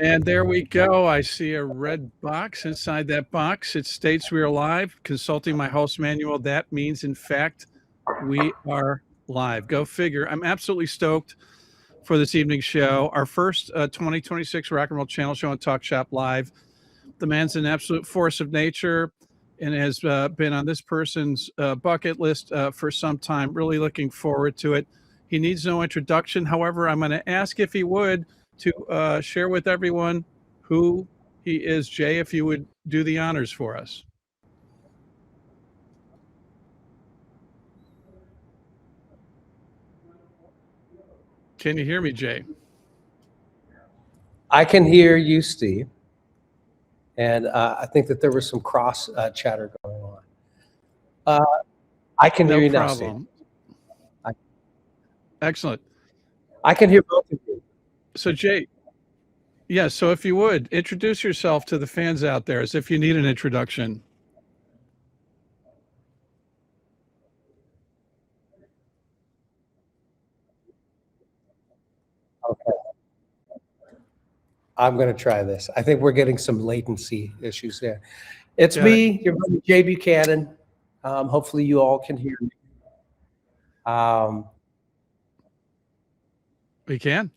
And there we go. I see a red box. Inside that box, it states we are live. Consulting my host manual, that means, in fact, we are live. Go figure. I'm absolutely stoked for this evening's show. Our first 2026 Rock and Roll Channel show on Talk Shop Live. The man's an absolute force of nature and has been on this person's bucket list for some time. Really looking forward to it. He needs no introduction. However, I'm going to ask if he would to share with everyone who he is. Jay, if you would do the honors for us. Can you hear me, Jay? I can hear you, Steve. And I think that there was some cross chatter going on. I can hear you now, Steve. Excellent. I can hear both of you. So, Jay, yeah, so if you would, introduce yourself to the fans out there as if you need an introduction. Okay. I'm going to try this. I think we're getting some latency issues there. It's me, your buddy Jay Buchanan. Hopefully you all can hear me. We can.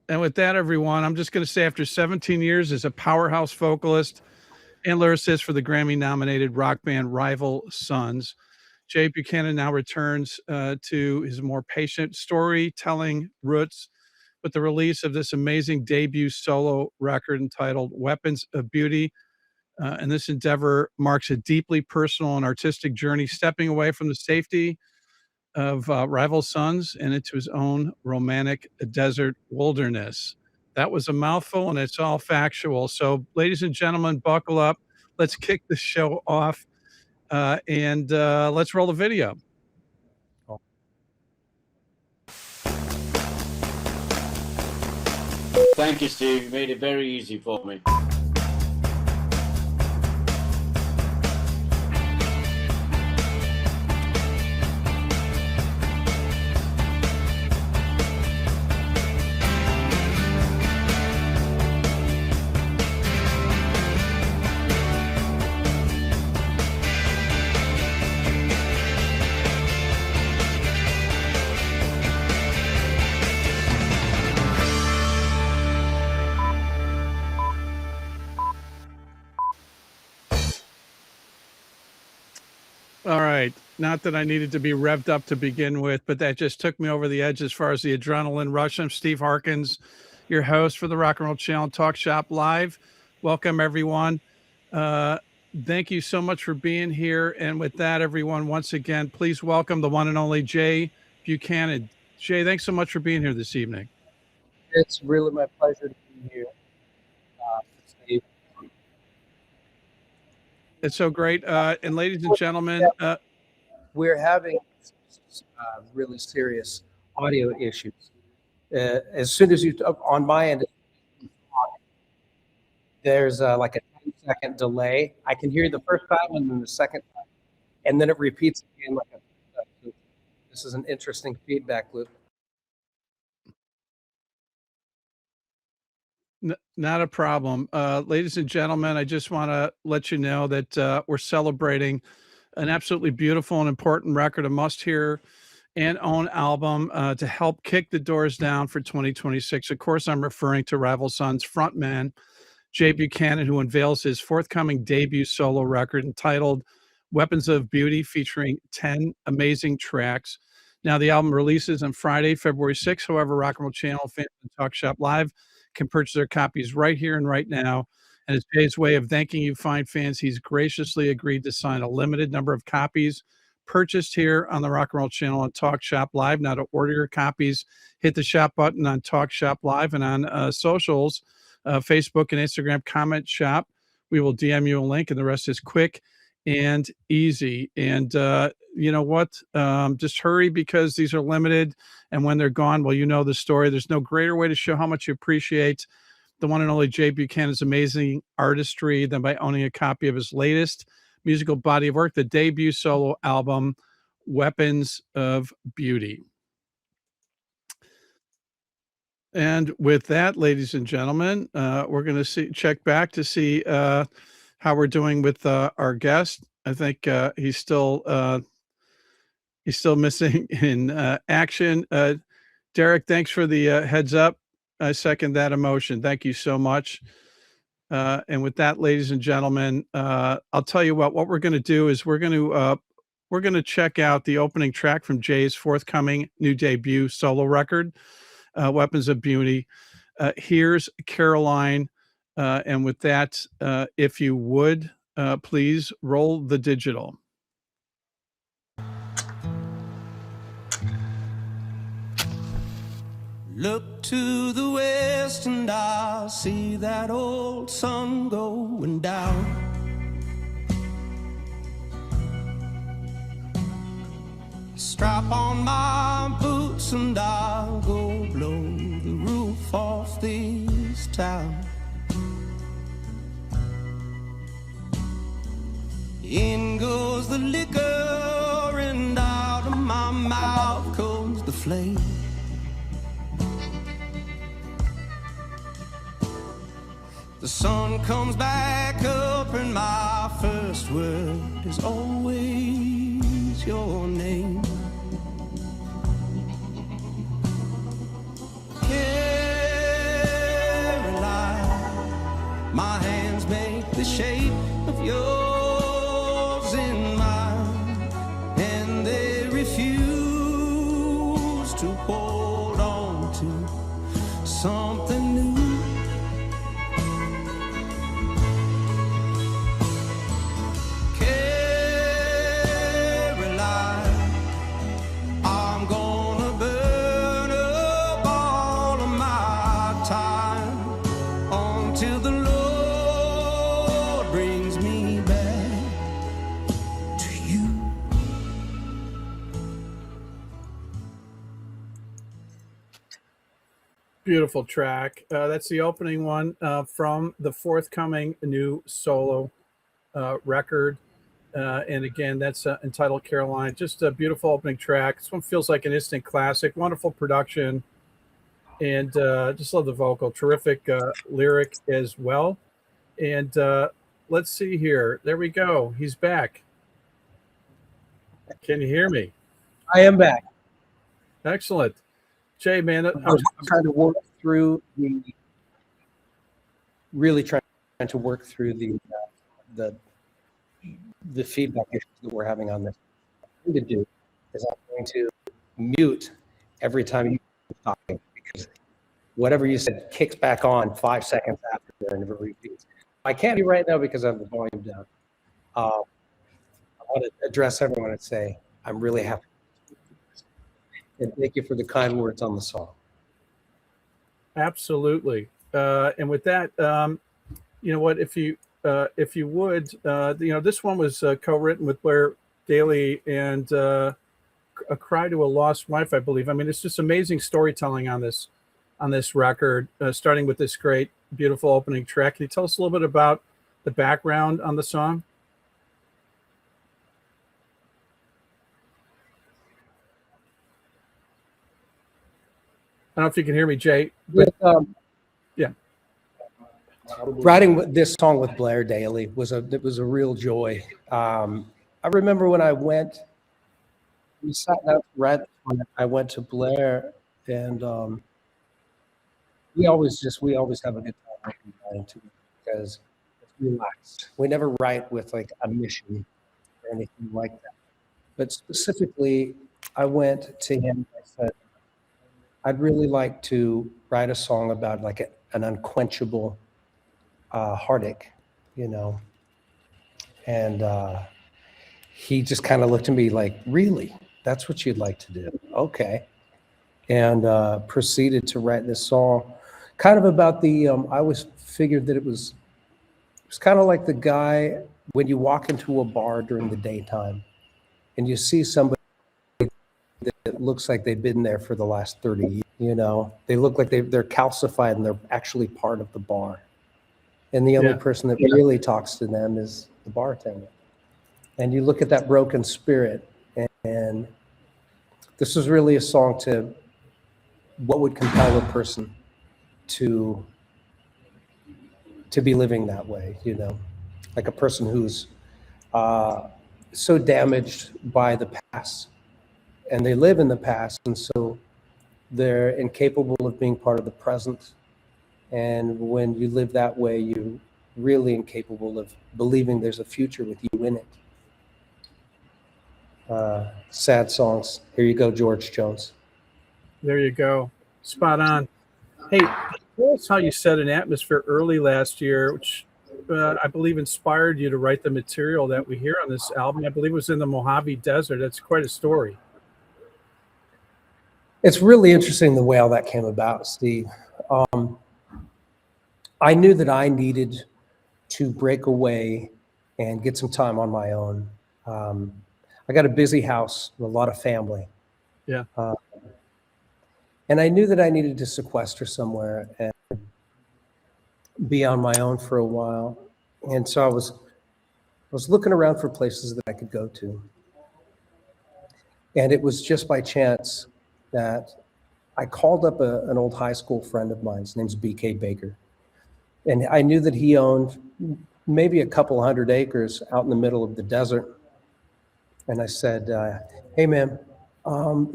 And with that, everyone, I'm just going to say after 17 years as a powerhouse vocalist and lyricist for the Grammy-nominated rock band Rival Sons, Jay Buchanan now returns to his more patient storytelling roots with the release of this amazing debut solo record entitled Weapons of Beauty. And this endeavor marks a deeply personal and artistic journey, stepping away from the safety of Rival Sons and into his own romantic desert wilderness. That was a mouthful, and it's all factual. So, ladies and gentlemen, buckle up. Let's kick the show off, and let's roll the video. Thank you, Steve. You made it very easy for me. All right. Not that I needed to be revved up to begin with, but that just took me over the edge as far as the adrenaline rush. I'm Steve Harkins, your host for the Rock and Roll Channel Talk Shop Live. Welcome, everyone. Thank you so much for being here. And with that, everyone, once again, please welcome the one and only Jay Buchanan. Jay, thanks so much for being here this evening. It's really my pleasure to be here, Steve. It's so great. And ladies and gentlemen, we're having really serious audio issues. As soon as you, on my end, there's like a 10-second delay. I can hear you the first time and then the second time, and then it repeats again. This is an interesting feedback loop. Not a problem. Ladies and gentlemen, I just want to let you know that we're celebrating an absolutely beautiful and important record, a must-hear and own album to help kick the doors down for 2026. Of course, I'm referring to Rival Sons frontman Jay Buchanan, who unveils his forthcoming debut solo record entitled Weapons of Beauty, featuring 10 amazing tracks. Now, the album releases on Friday, February 6th. However, Rock and Roll Channel fans and Talk Shop Live can purchase their copies right here and right now. And as Jay's way of thanking you fine fans, he's graciously agreed to sign a limited number of copies purchased here on the Rock and Roll Channel on Talk Shop Live. Now, to order your copies, hit the shop button on Talk Shop Live and on socials, Facebook and Instagram, comment shop. We will DM you a link, and the rest is quick and easy. And you know what? Just hurry, because these are limited, and when they're gone, well, you know the story. There's no greater way to show how much you appreciate the one and only Jay Buchanan's amazing artistry than by owning a copy of his latest musical body of work, the debut solo album, Weapons of Beauty. And with that, ladies and gentlemen, we're going to check back to see how we're doing with our guest. I think he's still missing in action. Derek, thanks for the heads up. I second that emotion. Thank you so much. And with that, ladies and gentlemen, I'll tell you what we're going to do is we're going to check out the opening track from Jay's forthcoming new debut solo record, Weapons of Beauty. Here's Caroline. And with that, if you would, please roll the digital. Look to the west and I'll see that old sun going down. Strap on my boots and I'll go blow the roof off this town. In goes the liquor and out of my mouth comes the flame. The sun comes back up and my first word is always your name. Caroline, my hands make the shape of yours in mine, and they refuse to hold on to something new. Beautiful track. That's the opening one from the forthcoming new solo record. And again, that's entitled Caroline. Just a beautiful opening track. This one feels like an instant classic. Wonderful production. And just love the vocal. Terrific lyric as well. And let's see here. There we go. He's back. Can you hear me? I am back. Excellent. Jay, man, I was trying to work through the feedback issues that we're having on this. What I'm going to do is I'm going to mute every time you're talking, because whatever you said kicks back on 5 seconds after there and never repeats. I can't do right now because I have the volume down. I want to address everyone and say I'm really happy. And thank you for the kind words on the song. Absolutely. And with that, you know what, if you would, this one was co-written with Blair Daly and A Cry to a Lost Wife, I believe. I mean, it's just amazing storytelling on this record, starting with this great, beautiful opening track. Can you tell us a little bit about the background on the song? I don't know if you can hear me, Jay. But, yeah. Writing this song with Blair Daly was a real joy. I remember when we sat down to write. I went to Blair, and we always have a good time writing to it because it's relaxed. We never write with like a mission or anything like that. But specifically, I went to him. I said, I'd really like to write a song about like an unquenchable heartache, and he just kind of looked at me like, really? That's what you'd like to do? Okay. And proceeded to write this song kind of about I always figured that it was kind of like the guy when you walk into a bar during the daytime and you see somebody that looks like they've been there for the last 30 years, they look like they're calcified and they're actually part of the bar. And the only person that really talks to them is the bartender. And you look at that broken spirit, and this is really a song to what would compel a person to be living that way, like a person who's so damaged by the past, and they live in the past, and so they're incapable of being part of the present. And when you live that way, you're really incapable of believing there's a future with you in it. Sad songs. Here you go, George Jones. There you go. Spot on. Hey, tell us how you set an atmosphere early last year, which I believe inspired you to write the material that we hear on this album. I believe it was in the Mojave Desert. That's quite a story. It's really interesting the way all that came about, Steve. I knew that I needed to break away and get some time on my own. I got a busy house with a lot of family. Yeah. And I knew that I needed to sequester somewhere and be on my own for a while. And so I was looking around for places that I could go to. And it was just by chance that I called up an old high school friend of mine. His name's B.K. Baker. And I knew that he owned maybe a couple hundred acres out in the middle of the desert. And I said, hey, man,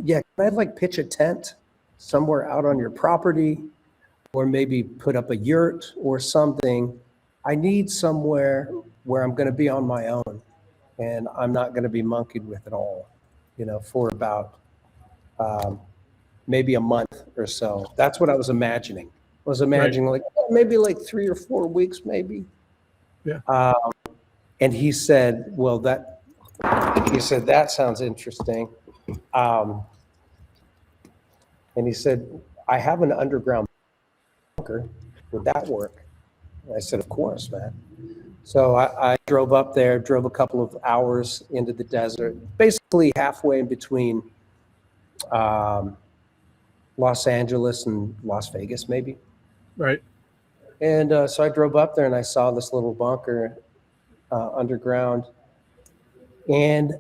yeah, can I pitch a tent somewhere out on your property, or maybe put up a yurt or something? I need somewhere where I'm going to be on my own and I'm not going to be monkeyed with at all, for about maybe a month or so. That's what I was imagining. I was imagining maybe 3 or 4 weeks, maybe. Yeah. And he said, well, that sounds interesting. And he said, I have an underground bunker. Would that work? And I said, of course, man. So I drove up there, drove a couple of hours into the desert, basically halfway in between Los Angeles and Las Vegas, maybe. Right. And so I drove up there and I saw this little bunker underground. And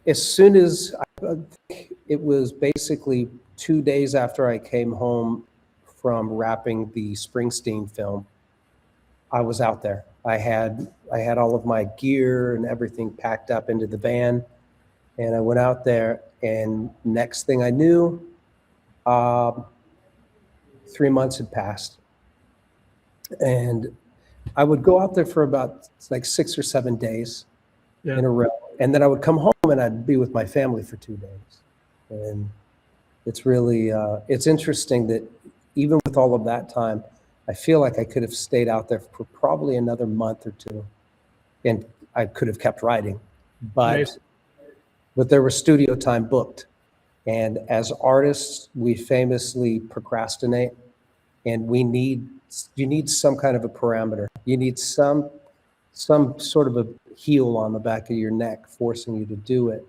as soon as it was basically 2 days after I came home from wrapping the Springsteen film, I was out there. I had all of my gear and everything packed up into the van, and I went out there, and next thing I knew, 3 months had passed. And I would go out there for about 6 or 7 days in a row. And then I would come home and I'd be with my family for 2 days. And it's really, it's interesting that even with all of that time, I feel like I could have stayed out there for probably another month or two, and I could have kept writing, but there was studio time booked. And as artists, we famously procrastinate, and you need some kind of a parameter. You need some sort of a heel on the back of your neck forcing you to do it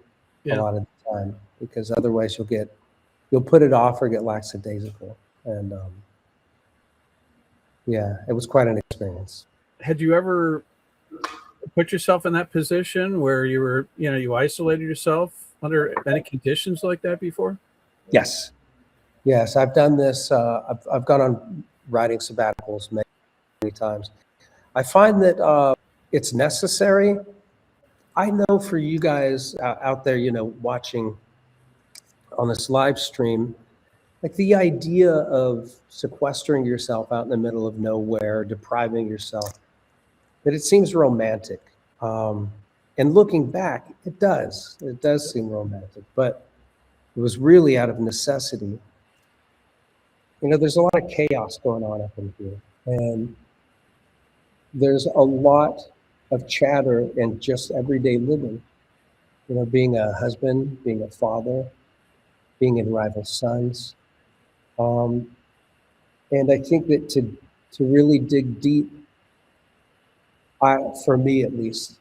a lot of the time, because otherwise you'll put it off or get lackadaisical. And it was quite an experience. Had you ever put yourself in that position where you were, you isolated yourself under any conditions like that before? Yes, I've done this. I've gone on writing sabbaticals many times. I find that it's necessary. I know for you guys out there, watching on this live stream, the idea of sequestering yourself out in the middle of nowhere, depriving yourself, that it seems romantic. And looking back, it does seem romantic, but it was really out of necessity. There's a lot of chaos going on up in here, and there's a lot of chatter and just everyday living, being a husband, being a father, being in rival sons. And I think that to really dig deep, for me at least,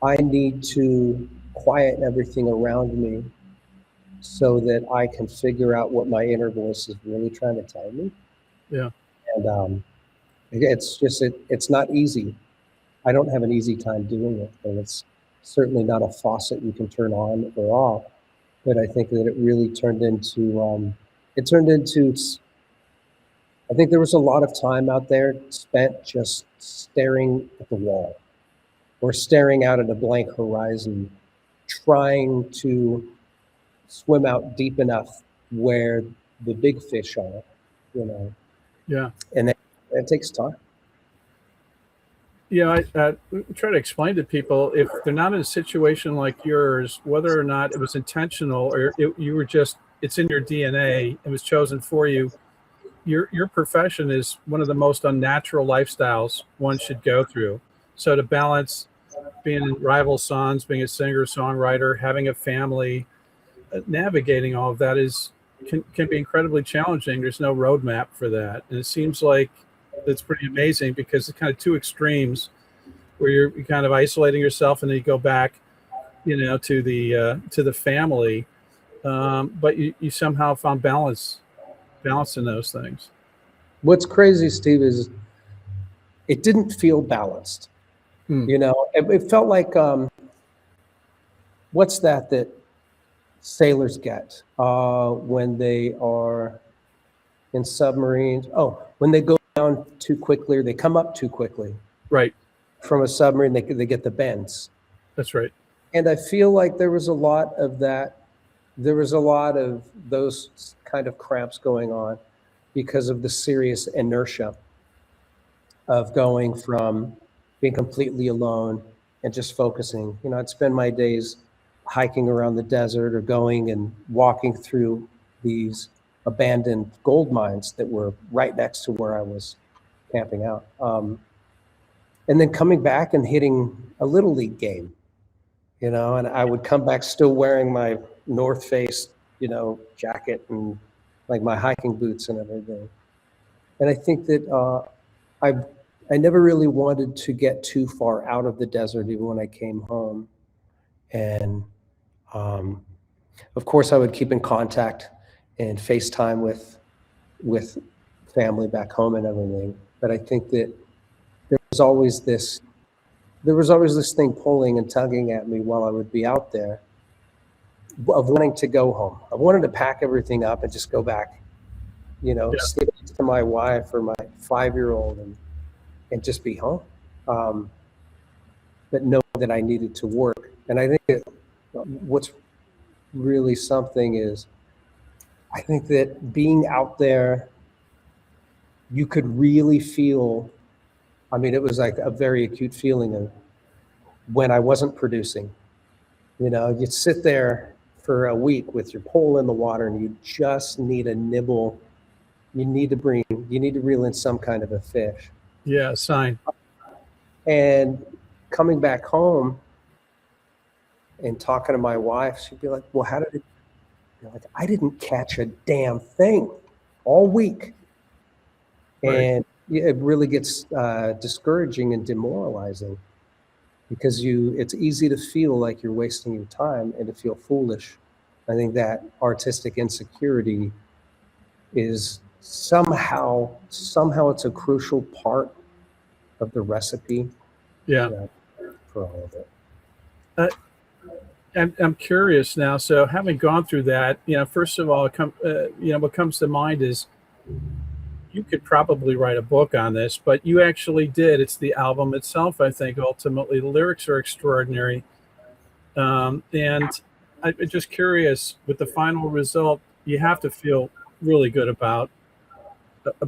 I need to quiet everything around me so that I can figure out what my inner voice is really trying to tell me. Yeah. And it's not easy. I don't have an easy time doing it, and it's certainly not a faucet you can turn on or off. But I think that it really turned into I think there was a lot of time out there spent just staring at the wall or staring out at a blank horizon, trying to swim out deep enough where the big fish are, you know. Yeah. And it takes time. Yeah, I try to explain to people, if they're not in a situation like yours, whether or not it was intentional or you were just, it's in your DNA, it was chosen for you. Your profession is one of the most unnatural lifestyles one should go through. So to balance being in rival sons, being a singer, songwriter, having a family, navigating all of that can be incredibly challenging. There's no roadmap for that. And it seems like it's pretty amazing, because it's kind of two extremes where you're kind of isolating yourself and then you go back, you know, to the family. But you somehow found balance in those things. What's crazy, Steve, is it didn't feel balanced. You know, it felt like, what's that sailors get when they are in submarines? Oh, when they go down too quickly, or they come up too quickly. Right. From a submarine, they get the bends. That's right. And I feel like there was a lot of that. There was a lot of those kind of cramps going on because of the serious inertia of going from being completely alone and just focusing. You know, I'd spend my days hiking around the desert or going and walking through these abandoned gold mines that were right next to where I was camping out. And then coming back and hitting a little league game, you know, and I would come back still wearing my North Face, you know, jacket and like my hiking boots and everything. And I think that I never really wanted to get too far out of the desert, even when I came home. And of course, I would keep in contact and FaceTime with family back home and everything. But I think that there was always this thing pulling and tugging at me while I would be out there, of wanting to go home. I wanted to pack everything up and just go back, you know, stay next to my wife or my 5-year-old and just be home. But know that I needed to work. And I think that what's really something is, I think that being out there, you could really feel, I mean, it was like a very acute feeling of when I wasn't producing. You know, you'd sit there for a week with your pole in the water and you just need a nibble. You need to reel in some kind of a fish. Yeah, sign. And coming back home and talking to my wife, she'd be like, well, how did it, like, I didn't catch a damn thing all week. Right. And it really gets discouraging and demoralizing, because it's easy to feel like you're wasting your time and to feel foolish. I think that artistic insecurity is somehow it's a crucial part of the recipe. Yeah. For all of it. I'm curious now. So having gone through that, you know, first of all, you know, what comes to mind is you could probably write a book on this, but you actually did. It's the album itself, I think, ultimately. The lyrics are extraordinary. And I'm just curious, with the final result, you have to feel really good about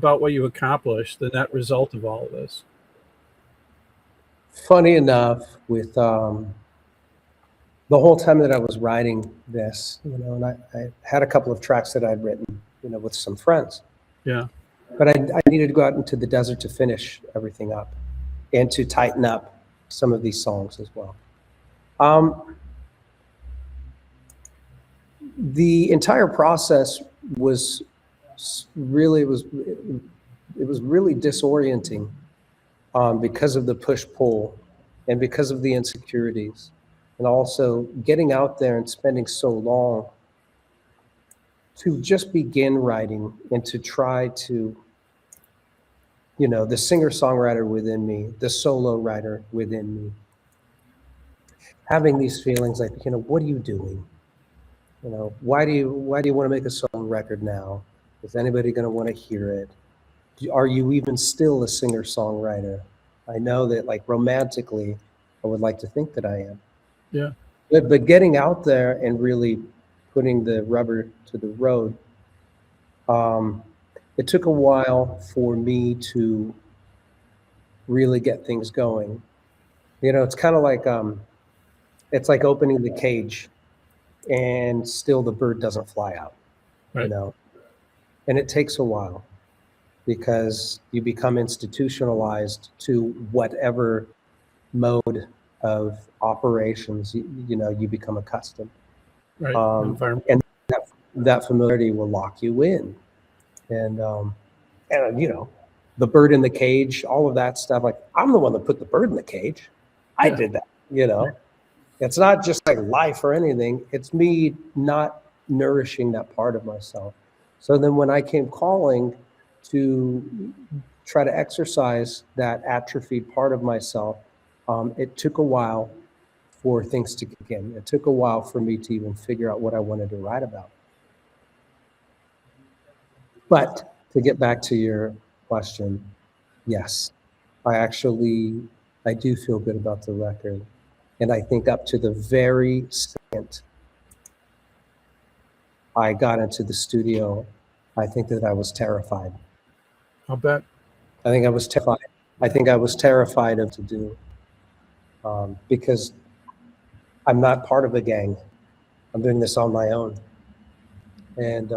what you accomplished, the net result of all of this. Funny enough, with the whole time that I was writing this, you know, and I had a couple of tracks that I'd written, you know, with some friends. Yeah. But I needed to go out into the desert to finish everything up and to tighten up some of these songs as well. The entire process was really, it was really disorienting because of the push-pull and because of the insecurities, and also getting out there and spending so long to just begin writing and to try to, you know, the singer-songwriter within me, the solo writer within me, having these feelings like, you know, what are you doing? You know, why do you want to make a solo record now? Is anybody going to want to hear it? are you even still a singer-songwriter? I know that, like, romantically, I would like to think that I am. Yeah. But getting out there and really putting the rubber to the road, it took a while for me to really get things going. You know, it's kind of like, it's like opening the cage and still the bird doesn't fly out, Right. you know? And it takes a while because you become institutionalized to whatever mode of operations, you know, you become accustomed. Right. Environment. And that familiarity will lock you in. And you know, the bird in the cage, all of that stuff, like, I'm the one that put the bird in the cage. I Yeah. did that, you know? It's not just like life or anything. It's me not nourishing that part of myself. So then when I came calling to try to exercise that atrophied part of myself, it took a while for things to kick in. It took a while for me to even figure out what I wanted to write about. But to get back to your question, yes, I do feel good about the record. And I think up to the very second I got into the studio, I think that I was terrified. I'll bet. I think I was terrified. I think I was terrified of to do, because I'm not part of a gang. I'm doing this on my own. And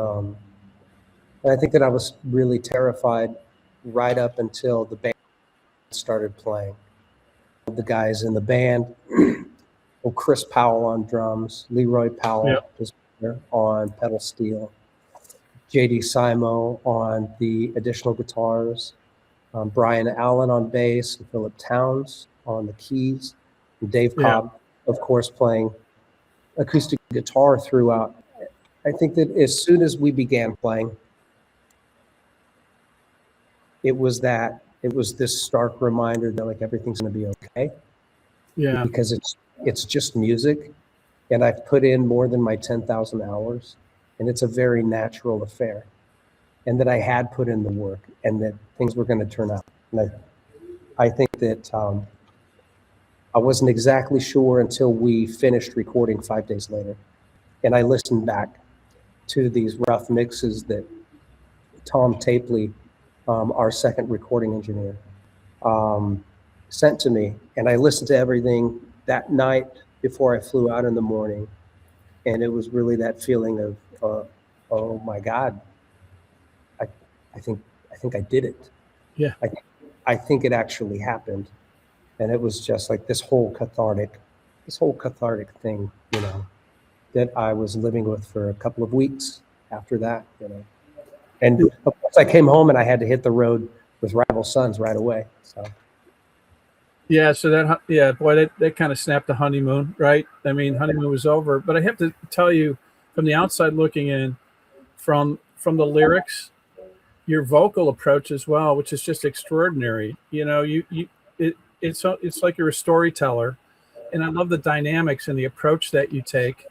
I think that I was really terrified right up until the band started playing. The guys in the band, Chris Powell on drums, Leroy Powell was there on pedal steel, JD Simo on the additional guitars, Brian Allen on bass, and Philip Towns on the keys, and Dave Cobb, of course, playing acoustic guitar throughout. I think that as soon as we began playing, it was this stark reminder that, like, everything's going to be okay. Yeah. Because it's just music, and I've put in more than my 10,000 hours, and it's a very natural affair, and that I had put in the work, and that things were going to turn out. And I think that I wasn't exactly sure until we finished recording 5 days later, and I listened back to these rough mixes that Tom Tapley, our second recording engineer, sent to me, and I listened to everything that night before I flew out in the morning, and it was really that feeling of, oh my God, I think I did it. Yeah. I think it actually happened, and it was just like this whole cathartic thing, you know, that I was living with for a couple of weeks after that, you know. And of course I came home and I had to hit the road with Rival Sons right away. So. Yeah, so that kind of snapped the honeymoon, right? I mean, honeymoon was over. But I have to tell you, from the outside looking in, from the lyrics, your vocal approach as well, which is just extraordinary. You know, it's like you're a storyteller, and I love the dynamics and the approach that you take,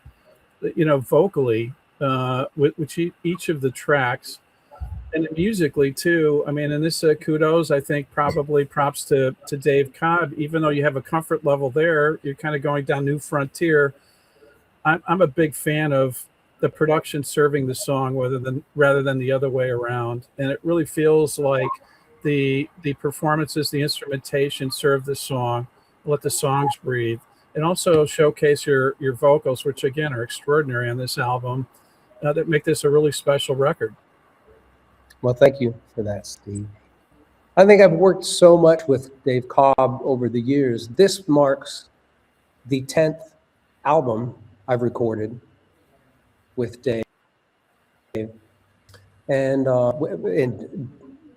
you know, vocally, with each of the tracks. And musically too. I mean, and this kudos, I think, probably props to Dave Cobb. Even though you have a comfort level there, you're kind of going down new frontier. I'm a big fan of the production serving the song rather than the other way around. And it really feels like the performances, the instrumentation serve the song, let the songs breathe, and also showcase your vocals, which again are extraordinary on this album, that make this a really special record. Well, thank you for that, Steve. I think I've worked so much with Dave Cobb over the years. This marks the 10th album I've recorded with Dave. And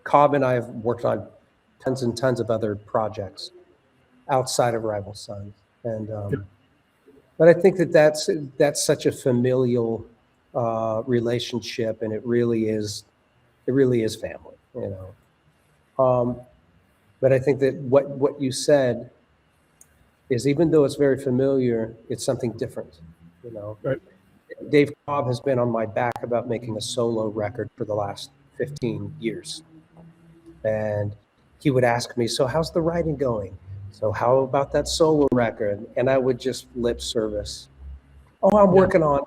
Cobb and I have worked on tons and tons of other projects outside of Rival Sons. And but I think that that's such a familial relationship, and it really is family, you know. But I think that what you said is, even though it's very familiar, it's something different, you know. Right. Dave Cobb has been on my back about making a solo record for the last 15 years. And he would ask me, so how's the writing going? So how about that solo record? And I would just lip service. Oh, I'm working on it.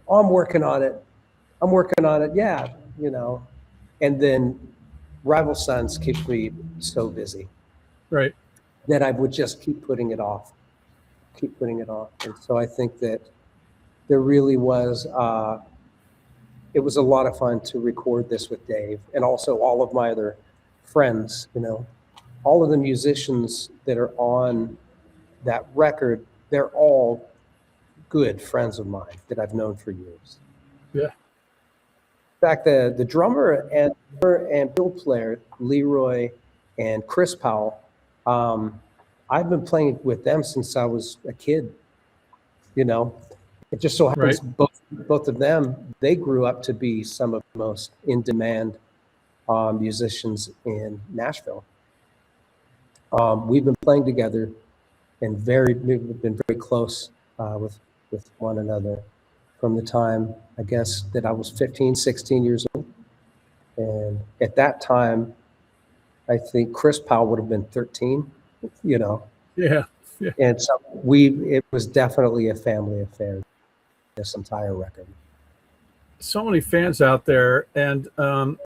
Oh, I'm working on it. I'm working on it. Yeah, you know. And then Rival Sons keeps me so busy. Right. That I would just keep putting it off. And so I think that there really was, it was a lot of fun to record this with Dave, and also all of my other friends, you know, all of the musicians that are on that record, they're all good friends of mine that I've known for years. Yeah. In fact, the drummer and fiddle player, Leroy and Chris Powell, I've been playing with them since I was a kid, you know. It just so happens both of them, they grew up to be some of the most in-demand musicians in Nashville. We've been playing together and we've been very close with one another from the time, I guess, that I was 15, 16 years old. And at that time, I think Chris Powell would have been 13, you know. Yeah. And so it was definitely a family affair, this entire record. So many fans out there, and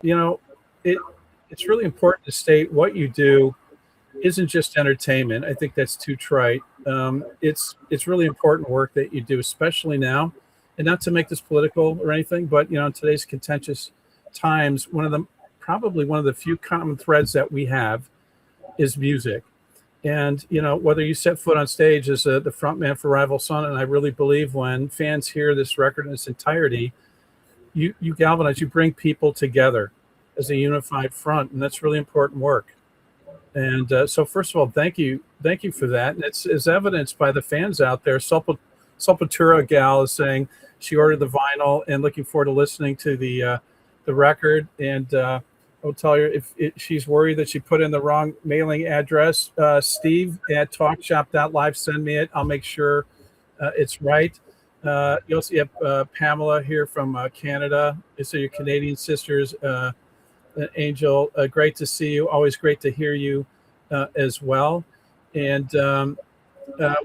you know, it's really important to state what you do isn't just entertainment. I think that's too trite. It's really important work that you do, especially now. And not to make this political or anything, but you know, in today's contentious times, probably one of the few common threads that we have is music. And you know, whether you set foot on stage as the frontman for Rival Son, and I really believe when fans hear this record in its entirety, you galvanize, you bring people together as a unified front, and that's really important work. And so first of all, thank you for that. And it's as evidenced by the fans out there. Sepultura gal is saying she ordered the vinyl and looking forward to listening to the record. And I'll tell her if she's worried that she put in the wrong mailing address, Steve at TalkShop.live, send me it. I'll make sure it's right. You also have Pamela here from Canada. So your Canadian sisters, Angel, great to see you. Always great to hear you as well. And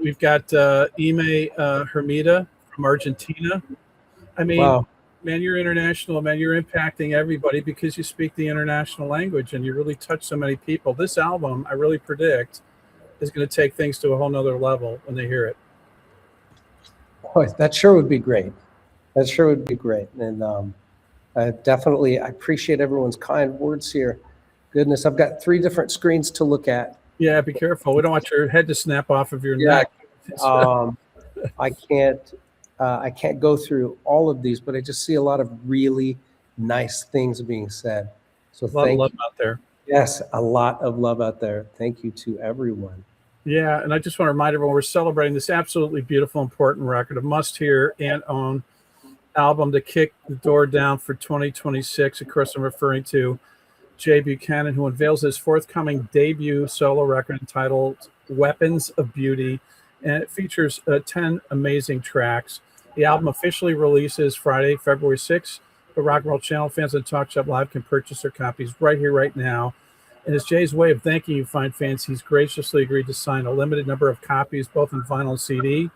we've got Ime Hermida from Argentina. I mean, wow. Man, you're international, man. You're impacting everybody because you speak the international language and you really touch so many people. This album, I really predict, is going to take things to a whole nother level when they hear it. Boy, that sure would be great. That sure would be great. And I appreciate everyone's kind words here. Goodness, I've got 3 different screens to look at. Yeah, be careful. We don't want your head to snap off of your neck. I can't go through all of these, but I just see a lot of really nice things being said. So a lot of love out there. Yes, a lot of love out there. Thank you to everyone. Yeah, and I just want to remind everyone we're celebrating this absolutely beautiful, important record, a must-hear and own album to kick the door down for 2026. Of course, I'm referring to Jay Buchanan, who unveils his forthcoming debut solo record entitled Weapons of Beauty, and it features 10 amazing tracks. The album officially releases Friday, February 6th. The Rock and Roll Channel fans on TalkShop Live can purchase their copies right here, right now. And as Jay's way of thanking you fine fans, he's graciously agreed to sign a limited number of copies, both in vinyl and CD,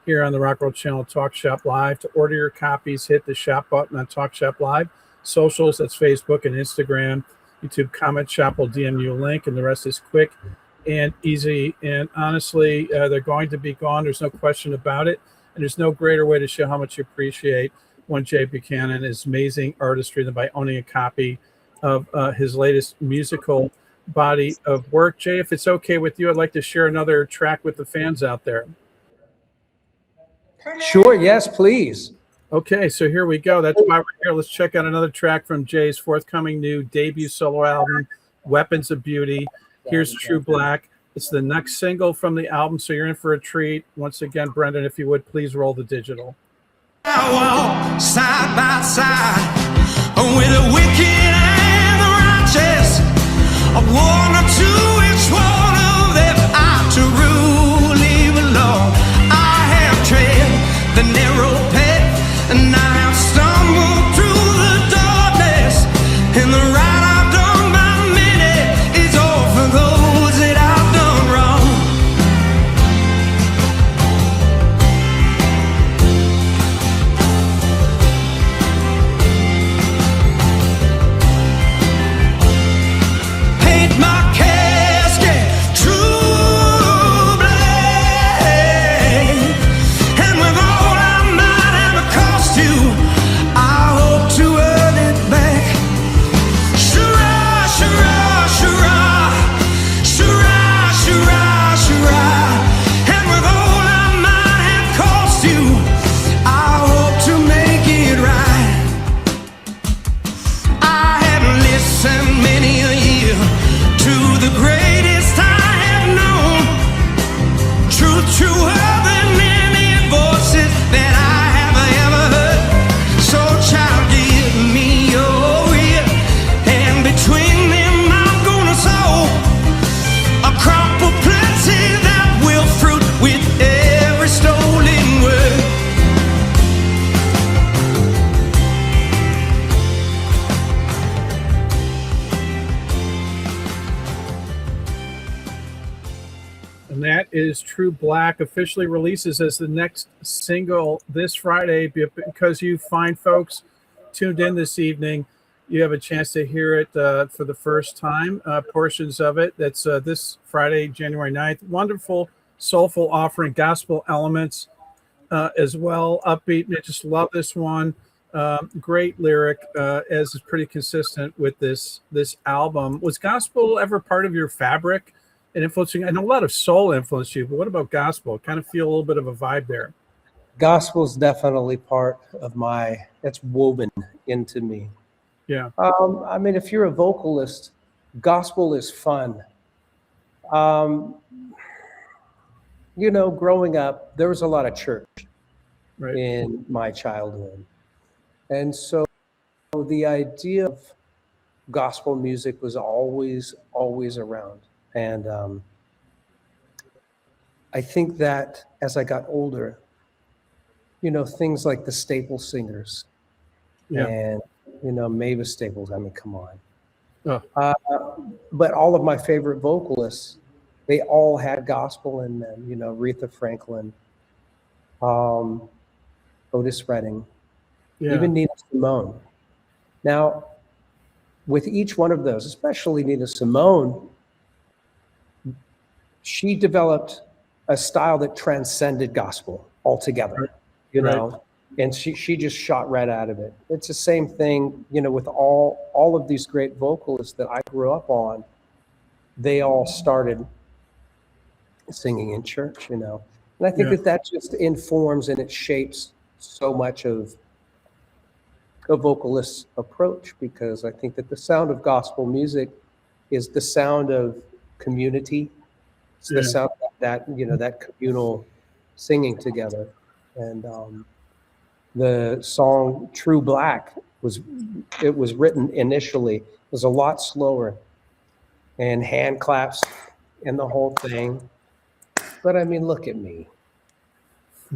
here on the Rock and Roll Channel, TalkShop Live. To order your copies, hit the shop button on TalkShop Live. Socials, that's Facebook and Instagram. YouTube comment shop will DM you a link, and the rest is quick and easy. And honestly, they're going to be gone. There's no question about it. And there's no greater way to show how much you appreciate one Jay Buchanan, his amazing artistry, than by owning a copy of his latest musical body of work. Jay, if it's okay with you, I'd like to share another track with the fans out there. Sure, yes, please. Okay, so here we go. That's why we're here. Let's check out another track from Jay's forthcoming new debut solo album, Weapons of Beauty. Here's True Black. It's the next single from the album, so you're in for a treat. Once again, Brendan, if you would, please roll the digital. I walk side by side with the wicked and the righteous. I wonder to which one of them I to rule, leave alone. I have tread the narrow path, and I have stumbled through the darkness. In the right I've done by many, and that is True Black, officially releases as the next single this Friday. Because you fine folks tuned in this evening, you have a chance to hear it for the first time, portions of it. That's this Friday, January 9th. Wonderful, soulful offering, gospel elements as well, upbeat. I just love this one. Great lyric, as is pretty consistent with this album. Was gospel ever part of your fabric and influencing? I know a lot of soul influenced you, but what about gospel? Kind of feel a little bit of a vibe there. Gospel's definitely part of it's woven into me. Yeah. I mean, if you're a vocalist, gospel is fun. You know, growing up, there was a lot of church in my childhood. And so the idea of gospel music was always around. And I think that as I got older, you know, things like the Staple Singers and, you know, Mavis Staples, I mean, come on. But all of my favorite vocalists, they all had gospel in them, you know, Aretha Franklin, Otis Redding, even Nina Simone. Now, with each one of those, especially Nina Simone, she developed a style that transcended gospel altogether, you know, and she just shot right out of it. It's the same thing, you know, with all of these great vocalists that I grew up on. They all started singing in church, you know, and I think that just informs and it shapes so much of a vocalist's approach, because I think that the sound of gospel music is the sound of community. It's the sound of that, you know, that communal singing together. And the song True Black was written initially, was a lot slower and hand claps and the whole thing. But I mean, look at me,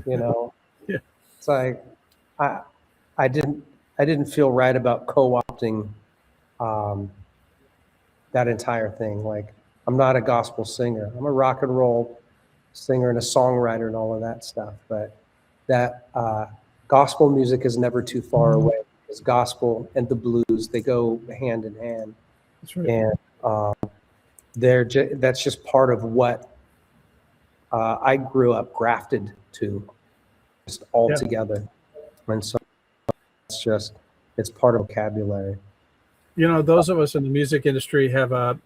you know, it's like, I didn't feel right about co-opting that entire thing. Like, I'm not a gospel singer. I'm a rock and roll singer and a songwriter and all of that stuff. But that gospel music is never too far away, because gospel and the blues, they go hand in hand. That's right. And that's just part of what I grew up grafted to, just all together. And so it's part of vocabulary. You know, those of us in the music industry have a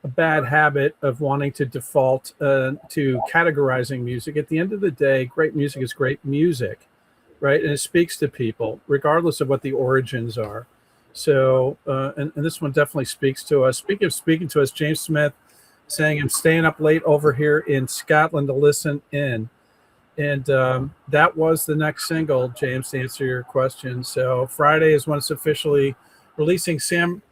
bad habit of wanting to default to categorizing music. At the end of the day, great music is great music, right? And it speaks to people, regardless of what the origins are. So, and this one definitely speaks to us. Speaking of speaking to us, James Smith saying, I'm staying up late over here in Scotland to listen in. And that was the next single, James, to answer your question. So Friday is when it's officially releasing. Sam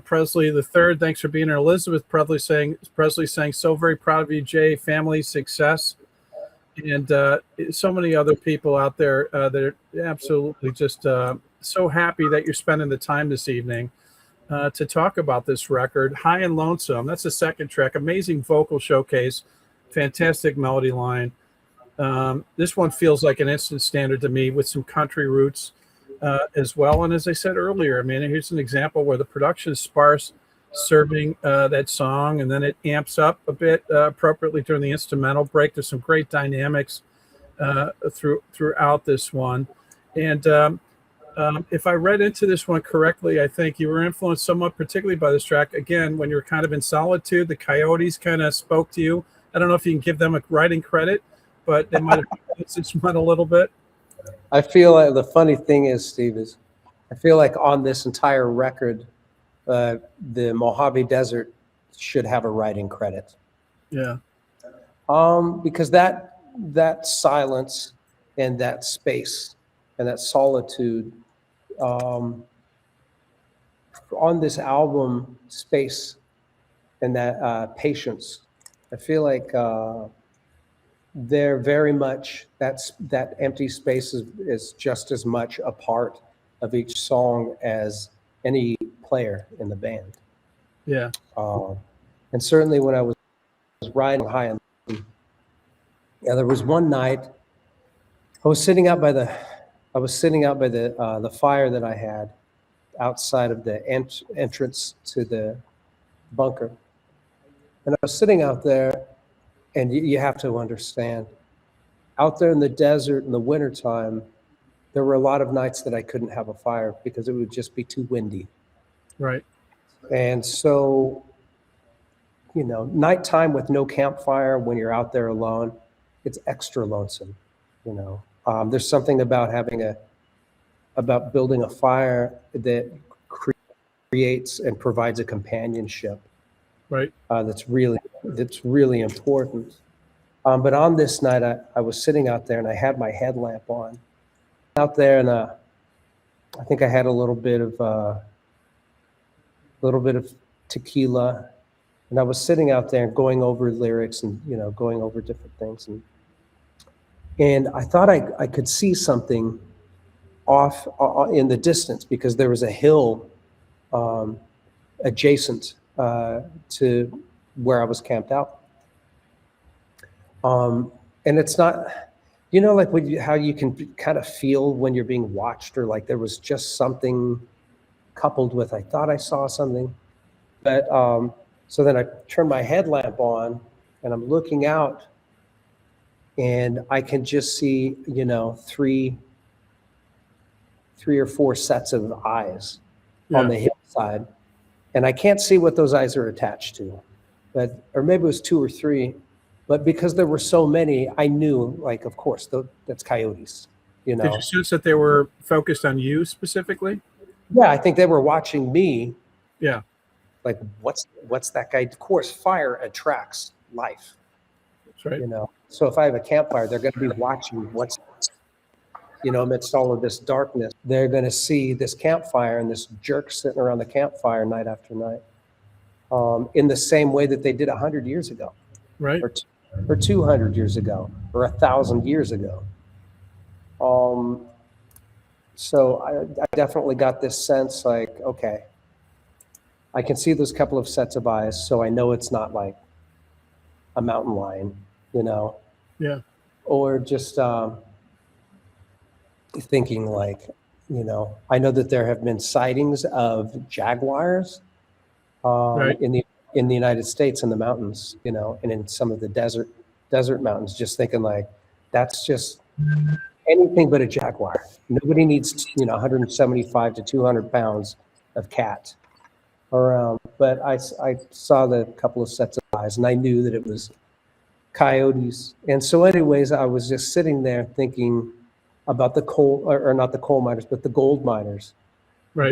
Presley III, thanks for being here. Elizabeth Presley saying, so very proud of you, Jay, family, success. And so many other people out there that are absolutely just so happy that you're spending the time this evening to talk about this record. High and Lonesome, that's the second track. Amazing vocal showcase, fantastic melody line. This one feels like an instant standard to me, with some country roots as well. And as I said earlier, I mean, here's an example where the production is sparse, serving that song, and then it amps up a bit appropriately during the instrumental break. There's some great dynamics throughout this one. And if I read into this one correctly, I think you were influenced somewhat particularly by this track. Again, when you were kind of in solitude, the Coyotes kind of spoke to you. I don't know if you can give them a writing credit, but they might have influenced this one a little bit. I feel like the funny thing is, Steve, is I feel like on this entire record, the Mojave Desert should have a writing credit. Yeah. Because that silence and that space and that solitude on this album, space and that patience, I feel like they're very much, that empty space is just as much a part of each song as any player in the band. Yeah. And certainly when I was writing High and Yeah, there was one night I was sitting out by the fire that I had outside of the entrance to the bunker. And I was sitting out there, and you have to understand, out there in the desert in the wintertime, there were a lot of nights that I couldn't have a fire because it would just be too windy. Right. And so, you know, nighttime with no campfire when you're out there alone, it's extra lonesome, you know. There's something about about building a fire that creates and provides a companionship. Right. That's really important. But on this night, I was sitting out there and I had my headlamp on out there, and I think I had a little bit of tequila, and I was sitting out there going over lyrics and, you know, going over different things, and I thought I could see something off in the distance because there was a hill adjacent to where I was camped out. And it's not, you know, like how you can kind of feel when you're being watched, or like there was just something coupled with, I thought I saw something. But so then I turned my headlamp on and I'm looking out, and I can just see, you know, three or four sets of eyes on the hillside. And I can't see what those eyes are attached to, or maybe it was two or three. But because there were so many, I knew, like, of course, that's coyotes, you know. Did you sense that they were focused on you specifically? Yeah, I think they were watching me. Yeah. Like, what's that guy? Of course, fire attracts life. That's right. You know, so if I have a campfire, they're going to be watching what's, you know, amidst all of this darkness. They're going to see this campfire and this jerk sitting around the campfire night after night, in the same way that they did 100 years ago. Right. Or 200 years ago, or 1,000 years ago. So I definitely got this sense, like, okay, I can see those couple of sets of eyes, so I know it's not like a mountain lion, you know? Yeah. Or just thinking, like, you know, I know that there have been sightings of jaguars Right. in the United States in the mountains, you know, and in some of the desert mountains, just thinking, like, that's just anything but a jaguar. Nobody needs, you know, 175 to 200 pounds of cat around. But I saw the couple of sets of eyes, and I knew that it was coyotes. And so anyways, I was just sitting there thinking about the not the coal miners, but the gold miners, Right.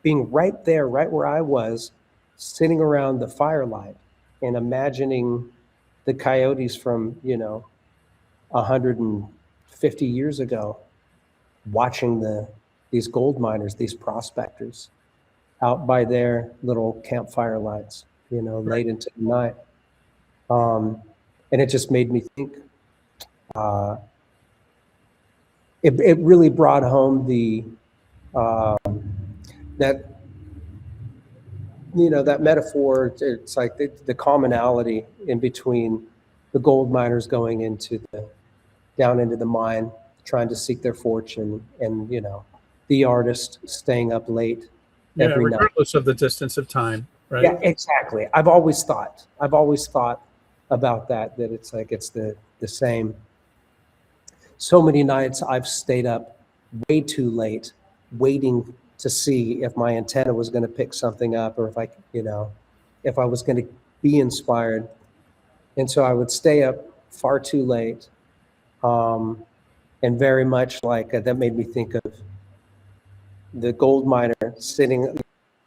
being right there, right where I was, sitting around the firelight and imagining the coyotes from, you know, 150 years ago, watching these gold miners, these prospectors, out by their little campfire lights, you know, late into the night. And it just made me think, it really brought home that, you know, that metaphor. It's like the commonality in between the gold miners going down into the mine, trying to seek their fortune, and, you know, the artist staying up late every night. Regardless of the distance of time, right? Yeah, exactly. I've always thought about that it's like, it's the same. So many nights I've stayed up way too late, waiting to see if my antenna was going to pick something up, or if I was going to be inspired. And so I would stay up far too late. And very much like that made me think of the gold miner sitting,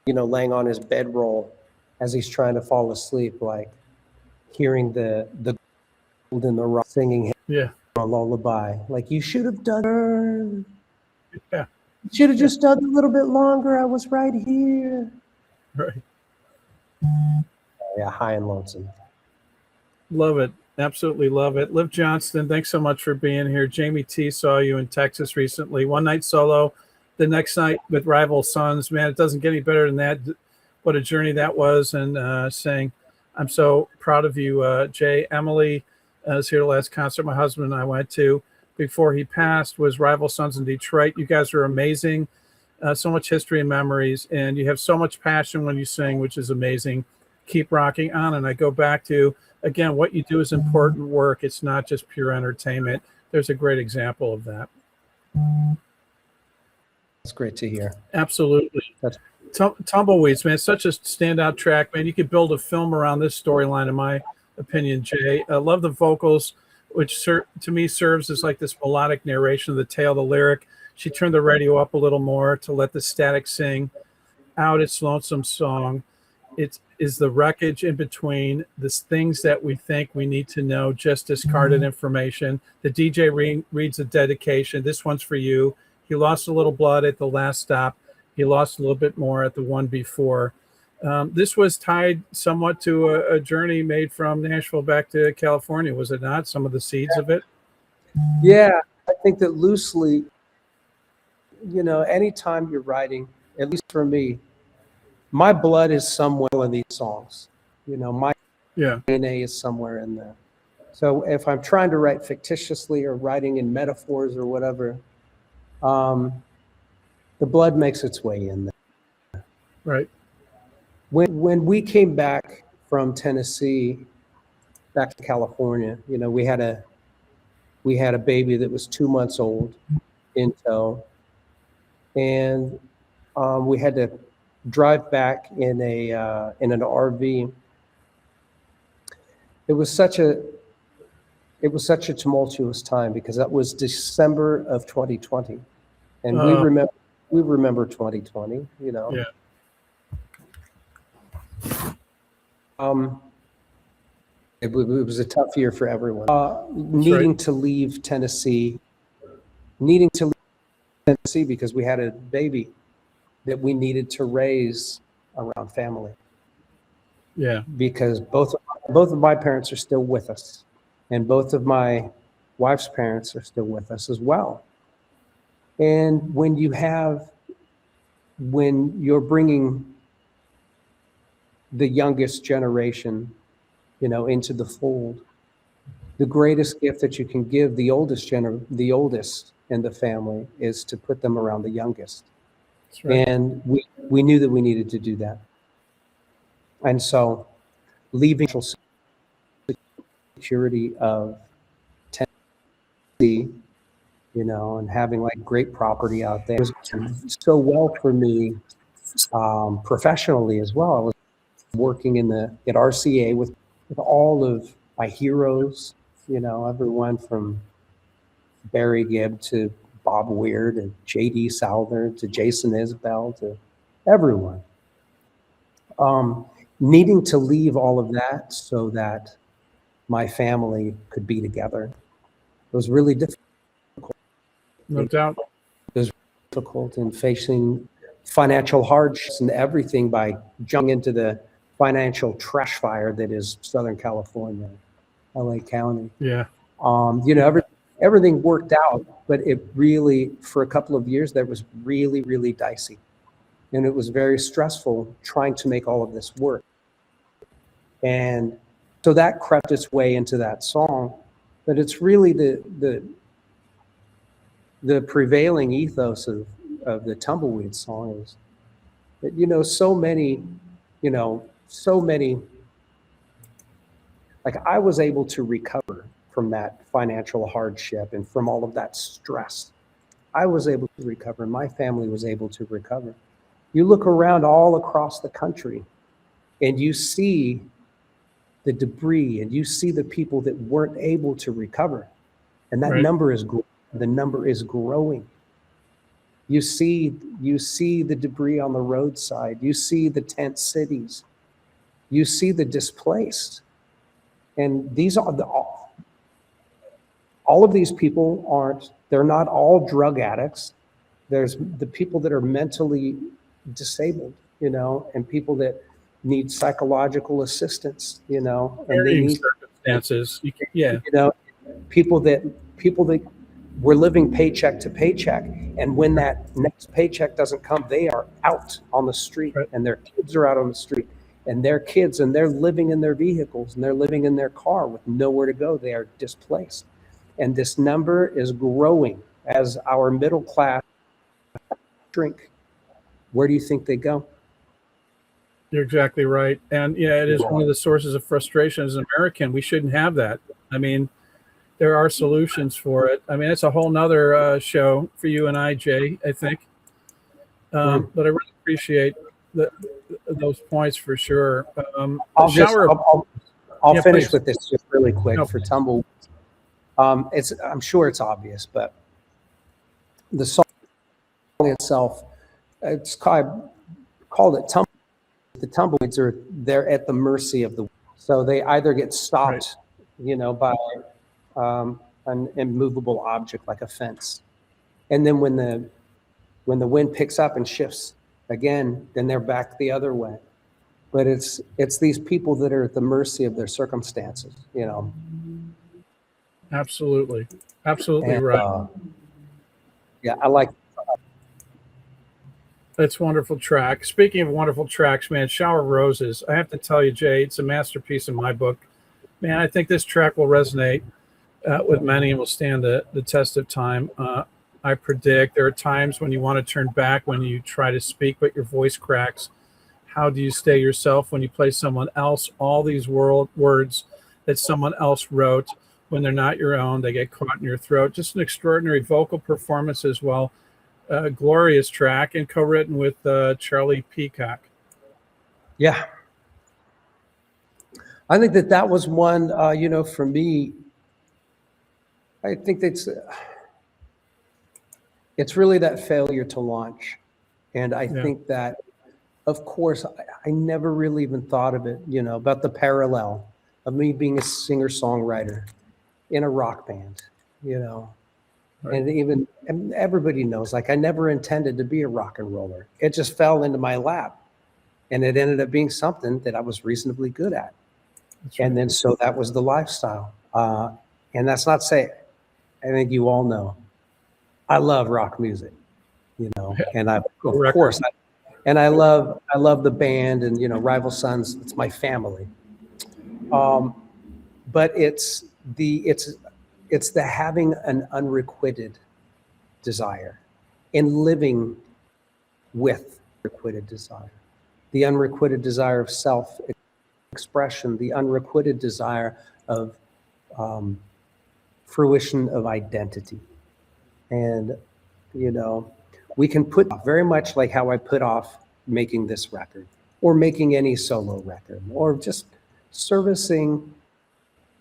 you know, laying on his bedroll as he's trying to fall asleep, like hearing the gold in the rock singing him a lullaby. Like, you should have done. Yeah. You should have just done a little bit longer. I was right here. Right. Yeah, high and lonesome. Love it. Absolutely love it. Liv Johnston, thanks so much for being here. Jamie T saw you in Texas recently. One night solo, the next night with Rival Sons. Man, it doesn't get any better than that. What a journey that was. And saying, I'm so proud of you, Jay. Emily was here the last concert my husband and I went to before he passed was Rival Sons in Detroit. You guys are amazing. So much history and memories, and you have so much passion when you sing, which is amazing. Keep rocking on. And I go back to, again, what you do is important work. It's not just pure entertainment. There's a great example of that. That's great to hear. Absolutely. Tumbleweeds, man, such a standout track, man. You could build a film around this storyline, in my opinion, Jay. I love the vocals, which to me serves as like this melodic narration of the tale, the lyric. She turned the radio up a little more to let the static sing out its lonesome song. It is the wreckage in between, the things that we think we need to know, just discarded information. The DJ reads a dedication. This one's for you. He lost a little blood at the last stop. He lost a little bit more at the one before. This was tied somewhat to a journey made from Nashville back to California, was it not? Some of the seeds of it? Yeah, I think that loosely, you know, anytime you're writing, at least for me, my blood is somewhere in these songs. You know, my DNA is somewhere in there. So if I'm trying to write fictitiously or writing in metaphors or whatever, the blood makes its way in there. Right. When we came back from Tennessee back to California, you know, we had a baby that was 2 months old in tow, and we had to drive back in an RV. It was such a tumultuous time because that was December of 2020, and we remember 2020. You know. Yeah. It was a tough year for everyone. Needing to leave Tennessee because we had a baby that we needed to raise around family. Yeah. Because both of my parents are still with us, and both of my wife's parents are still with us as well. And when you're bringing the youngest generation, you know, into the fold, the greatest gift that you can give the oldest in the family is to put them around the youngest. That's right. And we knew that we needed to do that. And so leaving security of Tennessee, you know, and having like great property out there was so well for me professionally as well. I was working at RCA with all of my heroes, you know, everyone from Barry Gibb to Bob Weird and J.D. Souther to Jason Isbell to everyone. Needing to leave all of that so that my family could be together. It was really difficult. No doubt. It was difficult in facing financial hardships and everything by jumping into the financial trash fire that is Southern California, LA County. Yeah. You know, everything worked out, but it really, for a couple of years, that was really, really dicey. And it was very stressful trying to make all of this work. And so that crept its way into that song, but it's really the prevailing ethos of the Tumbleweeds song is that, you know, so many, like I was able to recover from that financial hardship and from all of that stress. I was able to recover. My family was able to recover. You look around all across the country and you see the debris and you see the people that weren't able to recover. And that number is growing. You see the debris on the roadside. You see the tent cities. You see the displaced. And these are all of these people they're not all drug addicts. There's the people that are mentally disabled, you know, and people that need psychological assistance, you know, and they need circumstances. You know, people that were living paycheck to paycheck, and when that next paycheck doesn't come, they are out on the street, and their kids are out on the street, and their kids, and they're living in their vehicles, and they're living in their car with nowhere to go. They are displaced. And this number is growing as our middle class shrink. Where do you think they go? You're exactly right. And yeah, it is one of the sources of frustration as an American. We shouldn't have that. I mean, there are solutions for it. I mean, it's a whole nother show for you and I, Jay, I think. But I really appreciate those points for sure. I'll finish please. with this just really quick No, for please. Tumbleweeds. I'm sure it's obvious, but the song itself, it's called it Tumbleweeds. The Tumbleweeds they're at the mercy of the, so they either get stopped, by an immovable object like a fence, and then when the wind picks up and shifts again, then they're back the other way. But it's these people that are at the mercy of their circumstances, Absolutely. Absolutely And, right. Yeah, I like. That's a wonderful track. Speaking of wonderful tracks, man, Shower of Roses. I have to tell you, Jay, it's a masterpiece in my book. Man, I think this track will resonate with many and will stand the test of time. I predict there are times when you want to turn back, when you try to speak, but your voice cracks. How do you stay yourself when you play someone else? All these words that someone else wrote, when they're not your own, they get caught in your throat. Just an extraordinary vocal performance as well. Glorious track, and co-written with Charlie Peacock. Yeah. I think that was one, for me, I think it's really that failure to launch. And I think that, of course, I never really even thought of it, about the parallel of me being a singer-songwriter in a rock band, Right. And everybody knows, like, I never intended to be a rock and roller. It just fell into my lap, and it ended up being something that I was reasonably good at. That's right. And then, so that was the lifestyle. And that's not to say, I think you all know, I love rock music, and I love the band, and, Rival Sons, it's my family. But it's the having an unrequited desire and living with unrequited desire, the unrequited desire of self-expression, the unrequited desire of fruition of identity. And, we can put very much like how I put off making this record or making any solo record or just servicing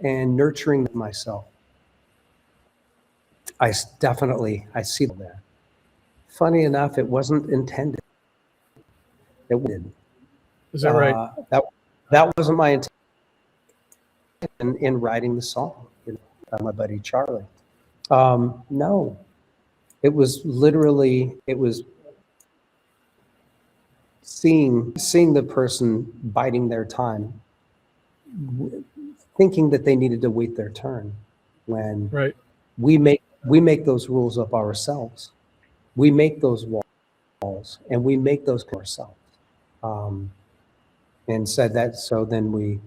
and nurturing myself. I see that. Funny enough, it wasn't intended. It did. Is that right? That wasn't my intent in writing the song. My buddy Charlie. No, it was seeing the person biding their time, thinking that they needed to wait their turn, when Right. we make those rules up ourselves. We make those walls, and we make those ourselves. And said that, so then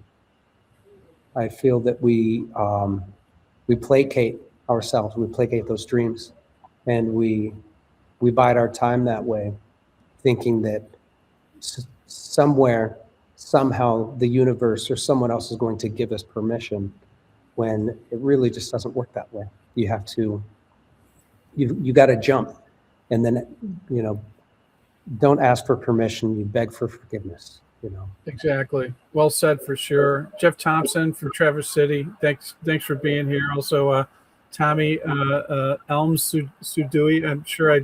I feel that we placate ourselves, we placate those dreams, and we bide our time that way, thinking that somewhere, somehow, the universe or someone else is going to give us permission, when it really just doesn't work that way. You have to, you got to jump, and then, don't ask for permission, you beg for forgiveness, Exactly. Well said, for sure. Jeff Thompson from Traverse City. Thanks for being here. Also, Tommy Elms Sudui. I'm sure I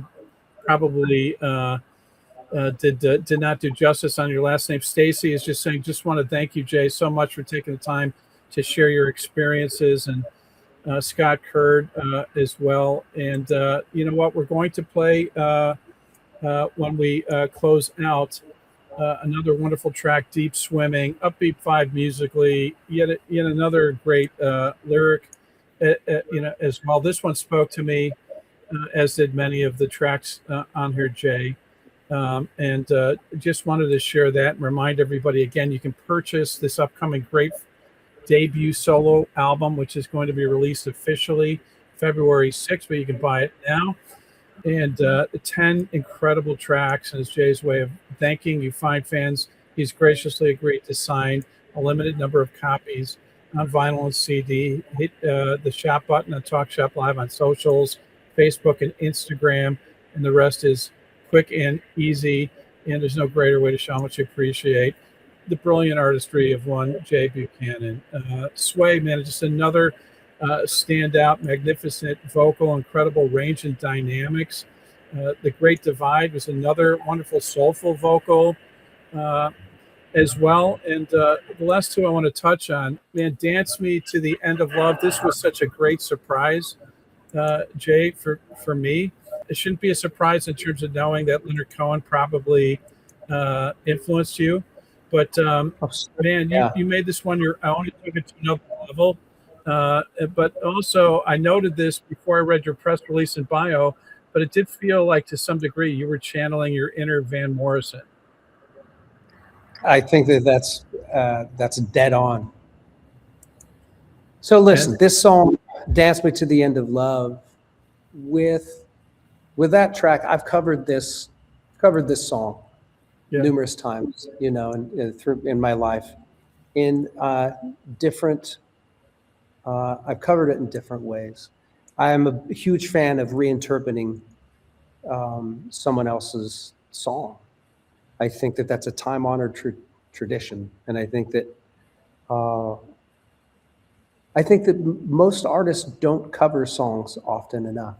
probably did not do justice on your last name. Stacy is just saying, just want to thank you, Jay, so much for taking the time to share your experiences, and Scott Kurd as well. And you know what? We're going to play when we close out. Another wonderful track, Deep Swimming, upbeat 5 musically, yet another great lyric, as well. This one spoke to me, as did many of the tracks on here, Jay. And just wanted to share that and remind everybody again, you can purchase this upcoming great debut solo album, which is going to be released officially February 6th, but you can buy it now. And 10 incredible tracks. And as Jay's way of thanking you fine fans, he's graciously agreed to sign a limited number of copies on vinyl and CD. Hit the shop button on TalkShopLive on socials, Facebook and Instagram, and the rest is quick and easy. And there's no greater way to show how much you appreciate the brilliant artistry of one Jay Buchanan. Sway, man, just another standout, magnificent vocal, incredible range and dynamics. The Great Divide was another wonderful soulful vocal as well. And the last two I want to touch on, man, Dance Me to the End of Love. This was such a great surprise, Jay, for me. It shouldn't be a surprise in terms of knowing that Leonard Cohen probably influenced you. But man, you made this one your own. You took it to another level. But also, I noted this before I read your press release and bio, but it did feel like to some degree you were channeling your inner Van Morrison. I think that's dead on. So listen, this song, "Dance Me to the End of Love," with that track, I've covered this song numerous times, you know, in my life, in different. I've covered it in different ways. I am a huge fan of reinterpreting someone else's song. I think that that's a time-honored tradition, and I think that most artists don't cover songs often enough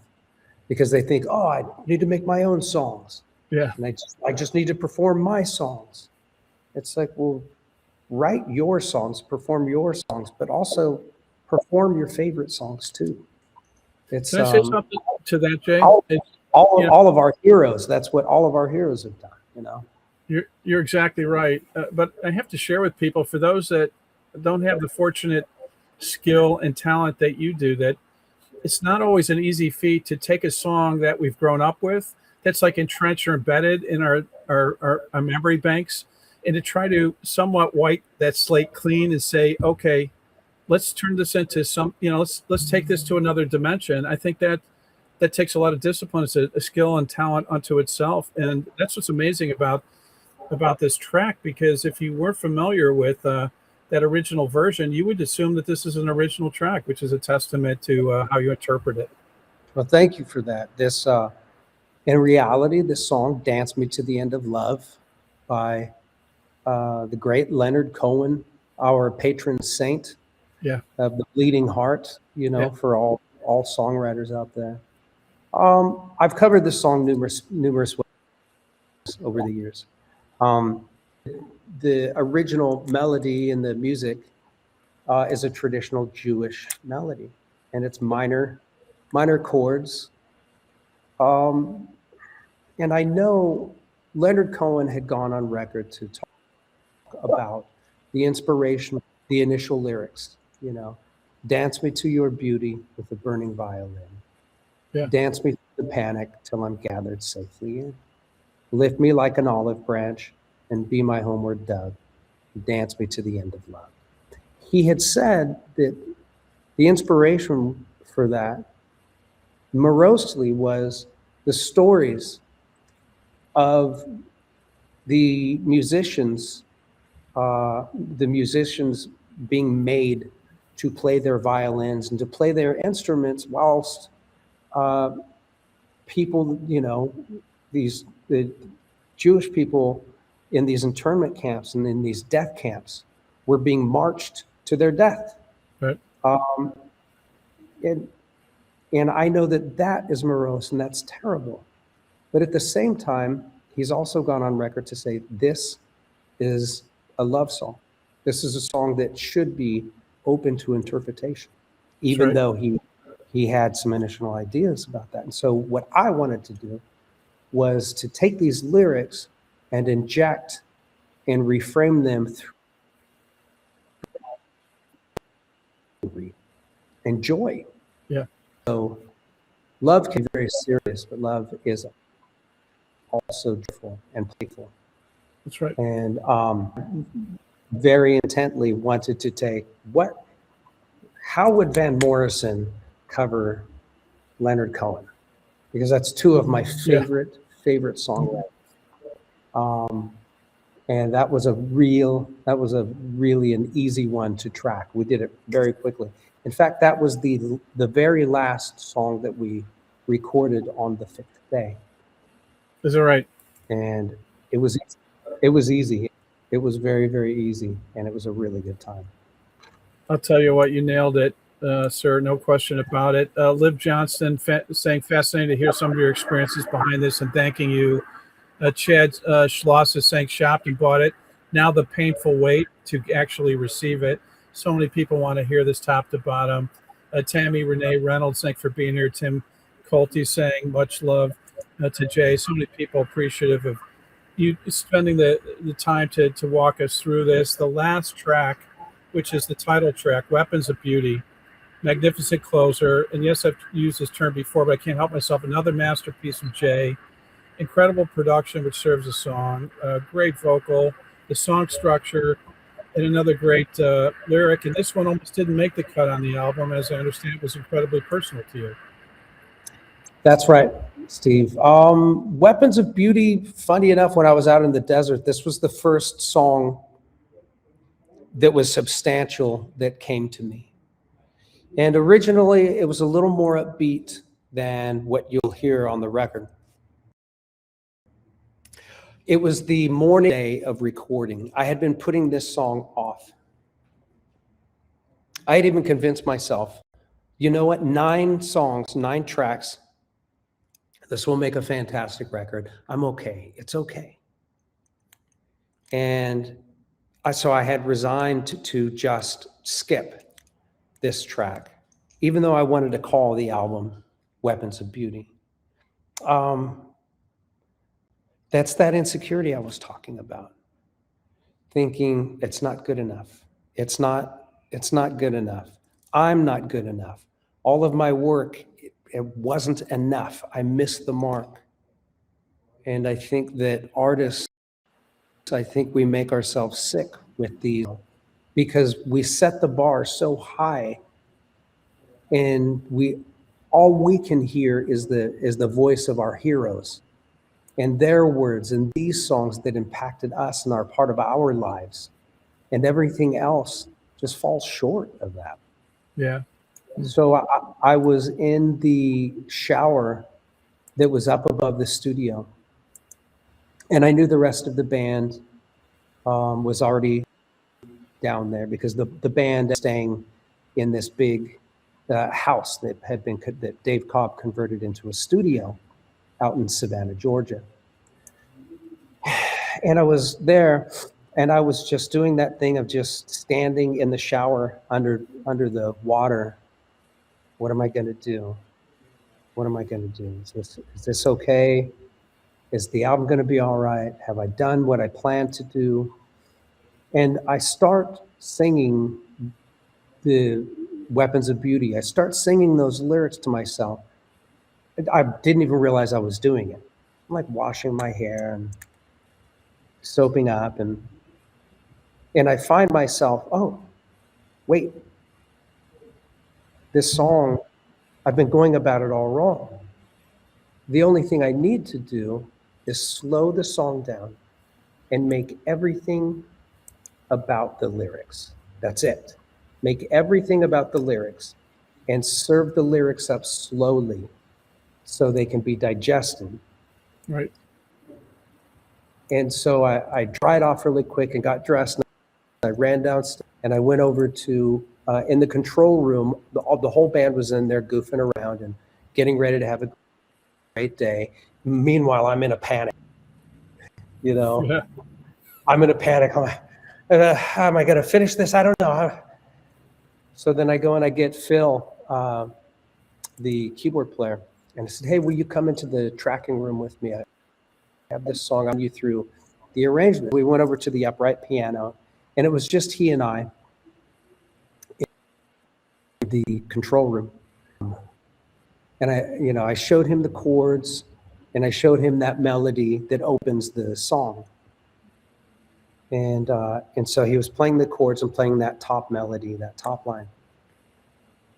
because they think, oh, I need to make my own songs. Yeah, and I just need to perform my songs. It's like, well, write your songs, perform your songs, but also perform your favorite songs too. It's Can I say something to that, Jay? All of our heroes. That's what all of our heroes have done. You know, you're exactly right. But I have to share with people, for those that don't have the fortunate skill and talent that you do, that it's not always an easy feat to take a song that we've grown up with, that's like entrenched or embedded in our memory banks, and to try to somewhat wipe that slate clean and say, okay, let's turn this into some, you know, let's take this to another dimension. I think that takes a lot of discipline. It's a skill and talent unto itself. And that's what's amazing about this track, because if you weren't familiar with that original version, you would assume that this is an original track, which is a testament to how you interpret it. Well, thank you for that. This, in reality, this song, "Dance Me to the End of Love" by the great Leonard Cohen, our patron saint, of the bleeding heart, you know, for all songwriters out there. I've covered this song numerous ways over the years. The original melody and the music is a traditional Jewish melody, and it's minor chords. And I know Leonard Cohen had gone on record to talk about the inspiration, the initial lyrics, you know, "Dance me to your beauty with a burning violin. Dance me through the panic till I'm gathered safely in. Lift me like an olive branch and be my homeward dove. Dance me to the end of love." He had said that the inspiration for that morosely was the stories of the musicians being made to play their violins and to play their instruments whilst people, you know, the Jewish people in these internment camps and in these death camps were being marched to their death. Right. And I know that is morose and that's terrible. But at the same time, he's also gone on record to say this is a love song. This is a song that should be open to interpretation, even though he had some initial ideas about that. And so what I wanted to do was to take these lyrics and inject and reframe them through and joy. Yeah. So love can be very serious, but love is also joyful and playful. That's right. And very intently wanted to take how would Van Morrison cover Leonard Cohen? Because that's two of my favorite songwriters. And that was really an easy one to track. We did it very quickly. In fact, that was the very last song that we recorded on the 5th day. Is that right? And it was easy. It was very, very easy, and it was a really good time. I'll tell you what, you nailed it, sir. No question about it. Liv Johnston saying, fascinating to hear some of your experiences behind this and thanking you. Chad Schloss is saying, shopped and bought it. Now the painful wait to actually receive it. So many people want to hear this top to bottom. Tammy Renee Reynolds, thanks for being here. Tim Colty saying, much love to Jay. So many people appreciative of you spending the time to walk us through this. The last track, which is the title track, Weapons of Beauty, magnificent closer. And yes, I've used this term before, but I can't help myself. Another masterpiece from Jay. Incredible production, which serves the song. Great vocal, the song structure, and another great lyric. And this one almost didn't make the cut on the album. As I understand, it was incredibly personal to you. That's right, Steve. Weapons of Beauty, funny enough, when I was out in the desert, this was the first song that was substantial that came to me. And originally, it was a little more upbeat than what you'll hear on the record. It was the morning day of recording. I had been putting this song off. I had even convinced myself, you know what, 9 songs, 9 tracks, this will make a fantastic record. I'm okay. It's okay. And so I had resigned to just skip this track, even though I wanted to call the album Weapons of Beauty. That's that insecurity I was talking about. Thinking it's not good enough. It's not good enough. I'm not good enough. All of my work, it wasn't enough. I missed the mark. And I think that artists, I think we make ourselves sick with these because we set the bar so high, and all we can hear is the voice of our heroes and their words and these songs that impacted us and are part of our lives, and everything else just falls short of that. Yeah. So I was in the shower that was up above the studio, and I knew the rest of the band was already down there because the band is staying in this big house that Dave Cobb converted into a studio out in Savannah, Georgia. And I was there, and I was just doing that thing of just standing in the shower under the water. What am I going to do? What am I going to do? Is this okay? Is the album going to be all right? Have I done what I planned to do? And I start singing the Weapons of Beauty. I start singing those lyrics to myself. I didn't even realize I was doing it. I'm like washing my hair and soaping up, and I find myself, oh, wait, this song, I've been going about it all wrong. The only thing I need to do is slow the song down and make everything about the lyrics. That's it. Make everything about the lyrics and serve the lyrics up slowly so they can be digested. Right. And so I dried off really quick and got dressed. And I ran downstairs and I went over to, in the control room, the whole band was in there goofing around and getting ready to have a great day. Meanwhile, I'm in a panic. You know, yeah. I'm in a panic. I'm like, am I going to finish this? I don't know. So then I go and I get Phil, the keyboard player, and I said, hey, will you come into the tracking room with me? I have this song on you through the arrangement. We went over to the upright piano, and it was just he and I in the control room. And I showed him the chords, and I showed him that melody that opens the song. And so he was playing the chords and playing that top melody, that top line.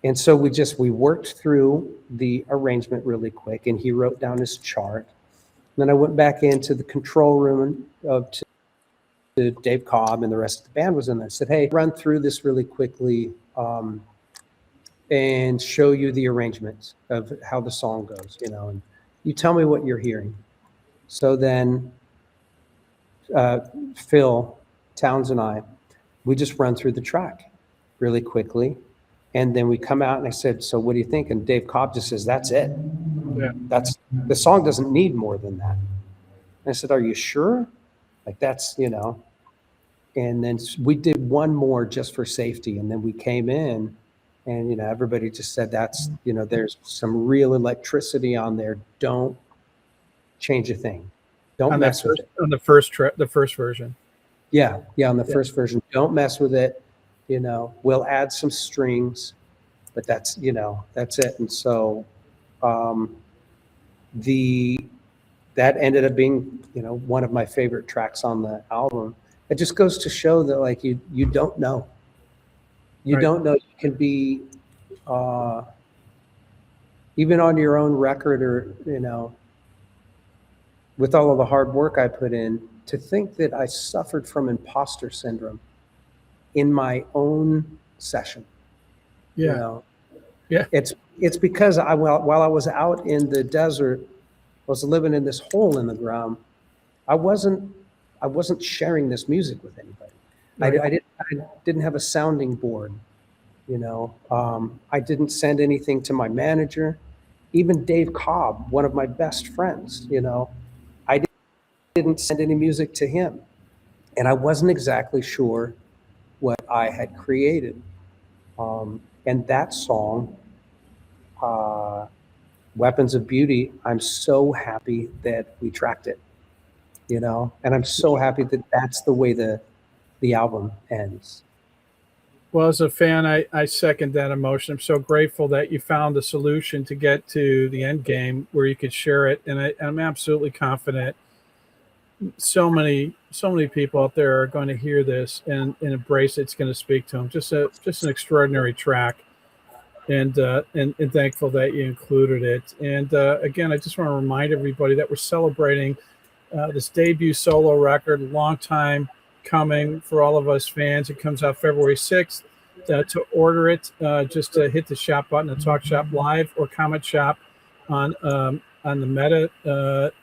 And so we worked through the arrangement really quick, and he wrote down his chart. And then I went back into the control room to Dave Cobb, and the rest of the band was in there. I said, hey, run through this really quickly and show you the arrangements of how the song goes, and you tell me what you're hearing. So then Phil Towns and I, we just run through the track really quickly. And then we come out and I said, so what do you think? And Dave Cobb just says, that's it. Yeah. The song doesn't need more than that. And I said, are you sure? Like that's, and then we did one more just for safety. And then we came in and, everybody just said, that's, there's some real electricity on there. Don't change a thing. Don't mess with it. On the first version. Yeah. On the first version, don't mess with it. We'll add some strings, but that's it. And so that ended up being, one of my favorite tracks on the album. It just goes to show that like you don't know. You don't know. You can be even on your own record or, with all of the hard work I put in, to think that I suffered from imposter syndrome in my own session. Yeah. It's because while I was out in the desert, I was living in this hole in the ground. I wasn't sharing this music with anybody. Right. I didn't have a sounding board. I didn't send anything to my manager. Even Dave Cobb, one of my best friends, I didn't send any music to him. And I wasn't exactly sure what I had created. And that song, Weapons of Beauty, I'm so happy that we tracked it, and I'm so happy that that's the way the album ends. Well, as a fan, I second that emotion. I'm so grateful that you found a solution to get to the end game where you could share it. And I'm absolutely confident so many people out there are going to hear this and embrace it. It's going to speak to them. Just an extraordinary track, and thankful that you included it. And again, I just want to remind everybody that we're celebrating this debut solo record, long time coming for all of us fans. It comes out February 6th. To order it, just hit the shop button at TalkShopLive or comment shop on the Meta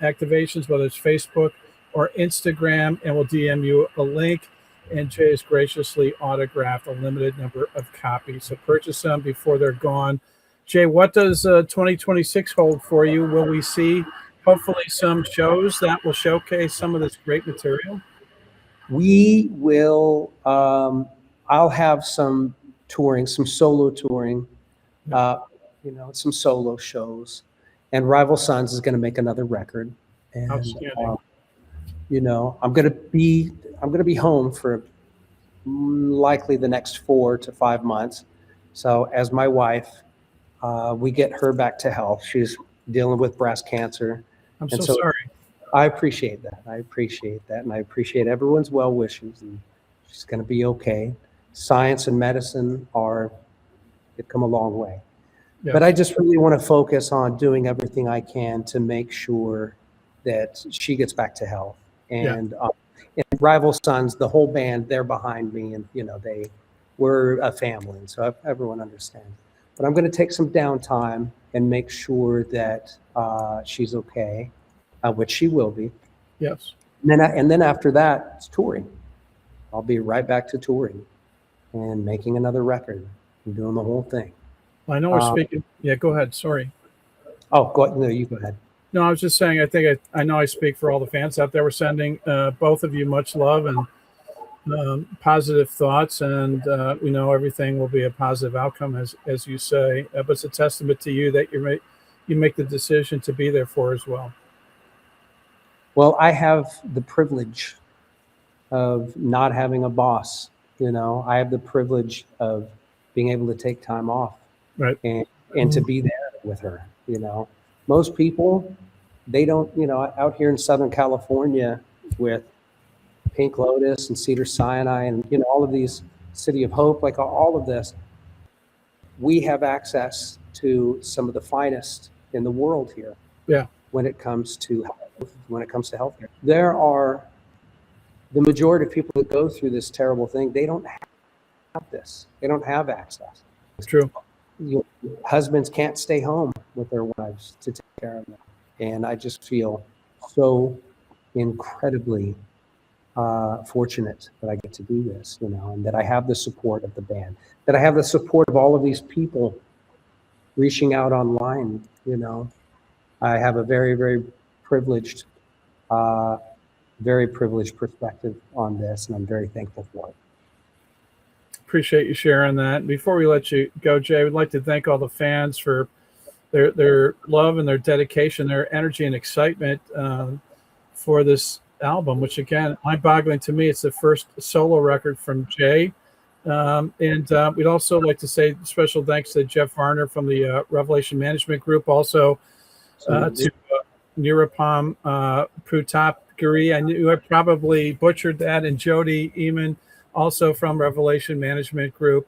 activations, whether it's Facebook or Instagram, and we'll DM you a link. And Jay has graciously autographed a limited number of copies. So purchase them before they're gone. Jay, what does 2026 hold for you? Will we see hopefully some shows that will showcase some of this great material? We will. I'll have some touring, some solo touring, some solo shows. And Rival Sons is going to make another record. And I'm going to be home for likely the next 4 to 5 months. So as my wife, we get her back to health. She's dealing with breast cancer. I'm so sorry. I appreciate that. And I appreciate everyone's well wishes. And she's going to be okay. Science and medicine they've come a long way. Yeah. But I just really want to focus on doing everything I can to make sure that she gets back to health. And Rival Sons, the whole band, they're behind me, and we're a family, and so everyone understands. But I'm going to take some downtime and make sure that she's okay, which she will be. Yes. And then after that, it's touring. I'll be right back to touring and making another record and doing the whole thing. I know we're speaking. Yeah, go ahead. Sorry. Oh, go ahead. No, you go ahead. No, I was just saying, I know I speak for all the fans out there. We're sending both of you much love and positive thoughts, and we know everything will be a positive outcome, as you say. But it's a testament to you that you make the decision to be there for as well. Well, I have the privilege of not having a boss. I have the privilege of being able to take time off, right, and to be there with her. Most people, they don't, out here in Southern California with Pink Lotus and Cedar Sinai and, all of these, City of Hope, like all of this, we have access to some of the finest in the world here. Yeah. When it comes to healthcare. There are the majority of people that go through this terrible thing, they don't have this. They don't have access. It's true. Husbands can't stay home with their wives to take care of them. And I just feel so incredibly fortunate that I get to do this, and that I have the support of the band, that I have the support of all of these people reaching out online. I have a very, very privileged perspective on this, and I'm very thankful for it. Appreciate you sharing that. Before we let you go, Jay, we'd like to thank all the fans for their love and their dedication, their energy and excitement for this album, which again, mind-boggling to me. It's the first solo record from Jay. And we'd also like to say special thanks to Jeff Varner from the Revelation Management Group, also to Nirupam Pratapgiri. I knew I probably butchered that, and Jody Eamon, also from Revelation Management Group,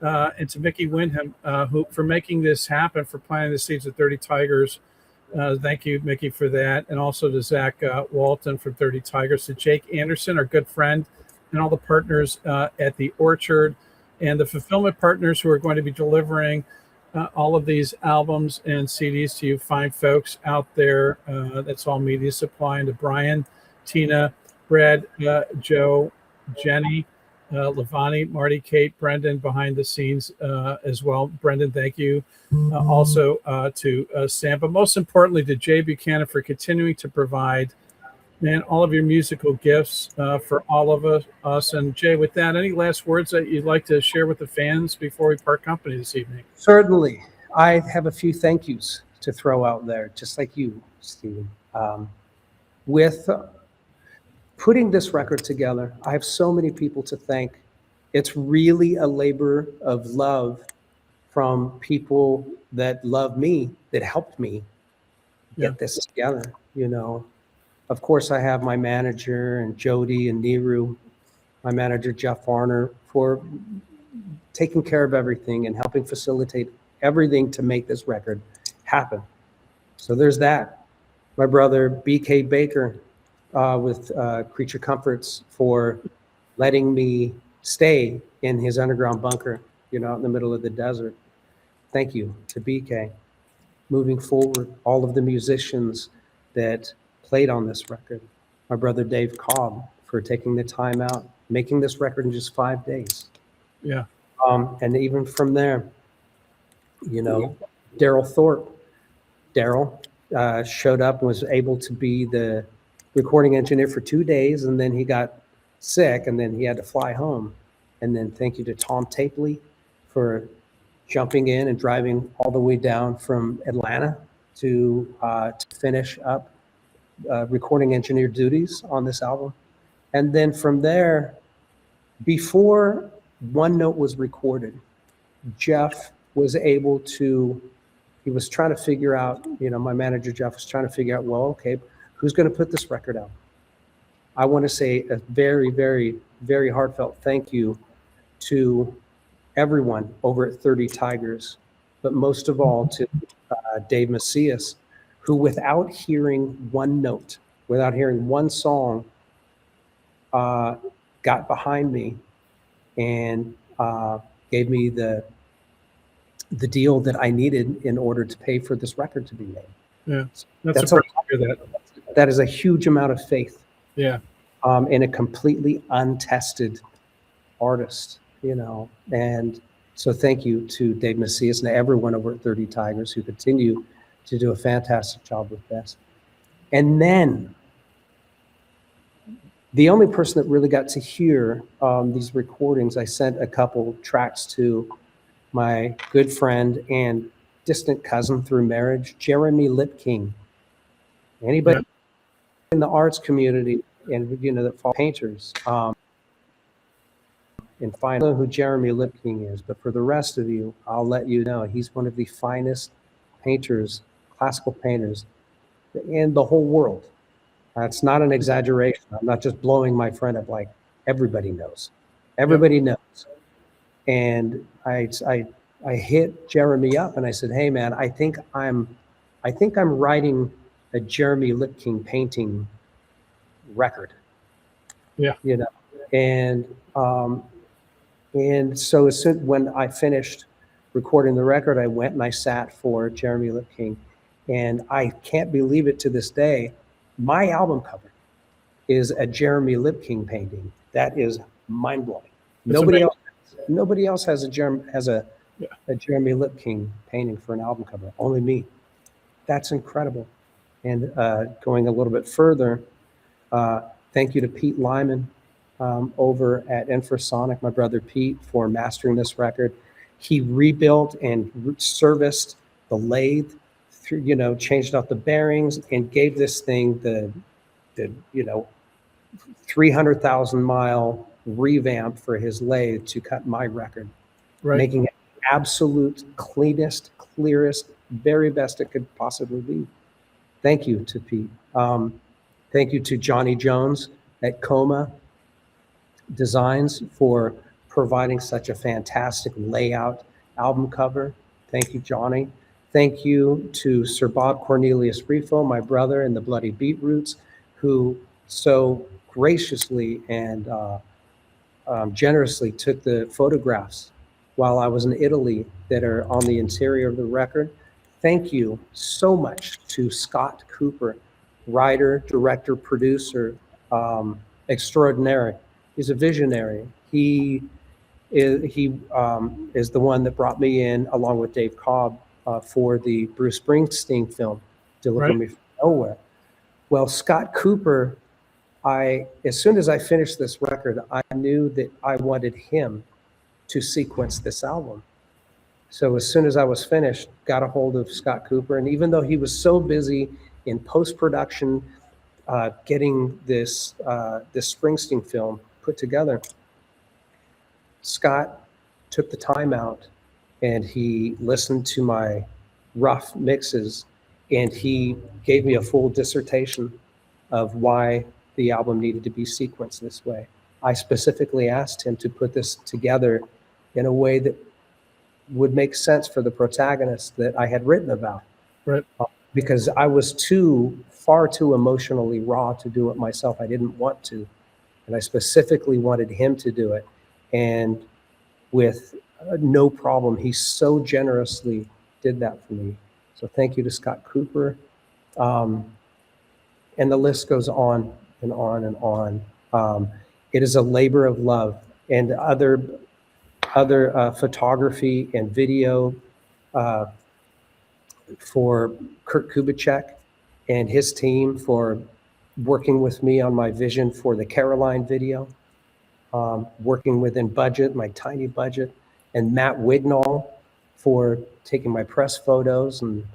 and to Mickey Wyndham, who for making this happen, for planting the seeds of 30 Tigers. Thank you, Mickey, for that. And also to Zach Walton from 30 Tigers, to Jake Anderson, our good friend, and all the partners at the Orchard, and the fulfillment partners who are going to be delivering all of these albums and CDs to you fine folks out there. That's All Media Supply. And to Brian, Tina, Brad, Joe, Jenny, Lavani, Marty, Kate, Brendan behind the scenes as well. Brendan, thank you. Also to Sam, but most importantly to Jay Buchanan for continuing to provide, all of your musical gifts for all of us. And Jay, with that, any last words that you'd like to share with the fans before we part company this evening? Certainly. I have a few thank yous to throw out there, just like you, Stephen. With putting this record together, I have so many people to thank. It's really a labor of love from people that love me, that helped me get this together. Of course, I have my manager and Jody and Niru, my manager Jeff Varner, for taking care of everything and helping facilitate everything to make this record happen. So there's that. My brother BK Baker with Creature Comforts for letting me stay in his underground bunker, out in the middle of the desert. Thank you to BK. Moving forward, all of the musicians that played on this record. My brother Dave Cobb for taking the time out, making this record in just 5 days. Yeah. And even from there, Daryl Thorpe. Daryl showed up and was able to be the recording engineer for 2 days, and then he got sick, and then he had to fly home. And then thank you to Tom Tapley for jumping in and driving all the way down from Atlanta to finish up recording engineer duties on this album. And then from there, before One Note was recorded, Jeff was able to, he was trying to figure out, my manager Jeff was trying to figure out, well, okay, who's going to put this record out? I want to say a very, very, very heartfelt thank you to everyone over at 30 Tigers, but most of all to Dave Macias, who without hearing one note, without hearing one song, got behind me and gave me the deal that I needed in order to pay for this record to be made. Yeah, that's a that is a huge amount of faith. Yeah. In a completely untested artist, and so thank you to Dave Macias and everyone over at 30 Tigers who continue to do a fantastic job with this. And then the only person that really got to hear these recordings, I sent a couple tracks to my good friend and distant cousin through marriage, Jeremy Lipking. Anybody in the arts community and that follow painters, and find out who Jeremy Lipking is. But for the rest of you, I'll let you know he's one of the finest painters, classical painters in the whole world. That's not an exaggeration. I'm not just blowing my friend up. Like, everybody knows. Everybody knows. And I hit Jeremy up and I said, "Hey man, I think I'm writing a Jeremy Lipking painting record." Yeah. You know, and so as soon when I finished recording the record, I went and I sat for Jeremy Lipking, and I can't believe it to this day. My album cover is a Jeremy Lipking painting. That is mind blowing. Nobody else has a Jeremy Lipking painting for an album cover. Only me. That's incredible. And going a little bit further, thank you to Pete Lyman over at Infrasonic, my brother Pete, for mastering this record. He rebuilt and serviced the lathe, changed out the bearings, and gave this thing the 300,000 mile revamp for his lathe to cut my record, Right. making it absolute cleanest, clearest, very best it could possibly be. Thank you to Pete. Thank you to Johnny Jones at Coma Designs for providing such a fantastic layout album cover. Thank you, Johnny. Thank you to Sir Bob Cornelius Brifo, my brother in the Bloody Beetroots, who so graciously and generously took the photographs while I was in Italy that are on the interior of the record. Thank you so much to Scott Cooper, writer, director, producer, extraordinary. He's a visionary. He is the one that brought me in, along with Dave Cobb, for the Bruce Springsteen film, Deliver Right. Me From Nowhere. Well, Scott Cooper, as soon as I finished this record, I knew that I wanted him to sequence this album. So as soon as I was finished, got a hold of Scott Cooper, and even though he was so busy in post-production, getting this Springsteen film put together, Scott took the time out and he listened to my rough mixes, and he gave me a full dissertation of why the album needed to be sequenced this way. I specifically asked him to put this together in a way that would make sense for the protagonist that I had written about. Right. Because I was far too emotionally raw to do it myself. I didn't want to. And I specifically wanted him to do it. And with no problem, he so generously did that for me. So thank you to Scott Cooper. And the list goes on and on and on. It is a labor of love, and other photography and video for Kurt Kubitschek and his team for working with me on my vision for the Caroline video, working within budget, my tiny budget, and Matt Wignall for taking my press photos and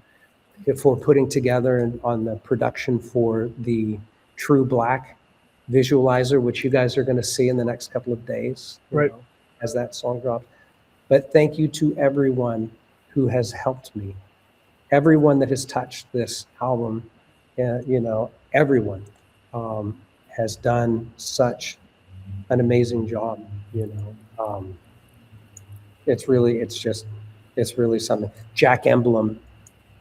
for putting together on the production for the True Black visualizer, which you guys are going to see in the next couple of days, Right. As that song drops. But thank you to everyone who has helped me, everyone that has touched this album. Everyone has done such an amazing job. It's really something. Jack Emblem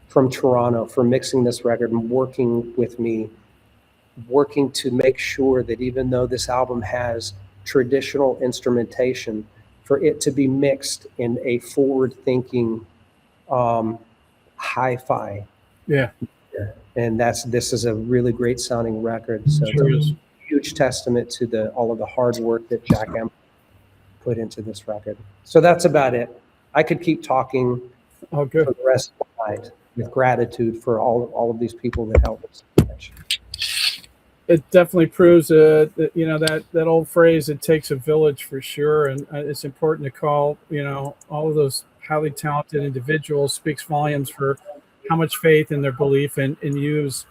from Toronto for mixing this record and working with me, working to make sure that even though this album has traditional instrumentation, for it to be mixed in a forward-thinking hi-fi. Yeah. And this is a really great sounding record. So Sure it's is. a huge testament to all of the hard work that Jack Emblem put into this record. So that's about it. I could keep talking Oh, good. for the rest of the night with gratitude for all of these people that helped us so much. It definitely proves that old phrase, it takes a village, for sure. And it's important to call, all of those highly talented individuals, speaks volumes for how much faith in their belief in use,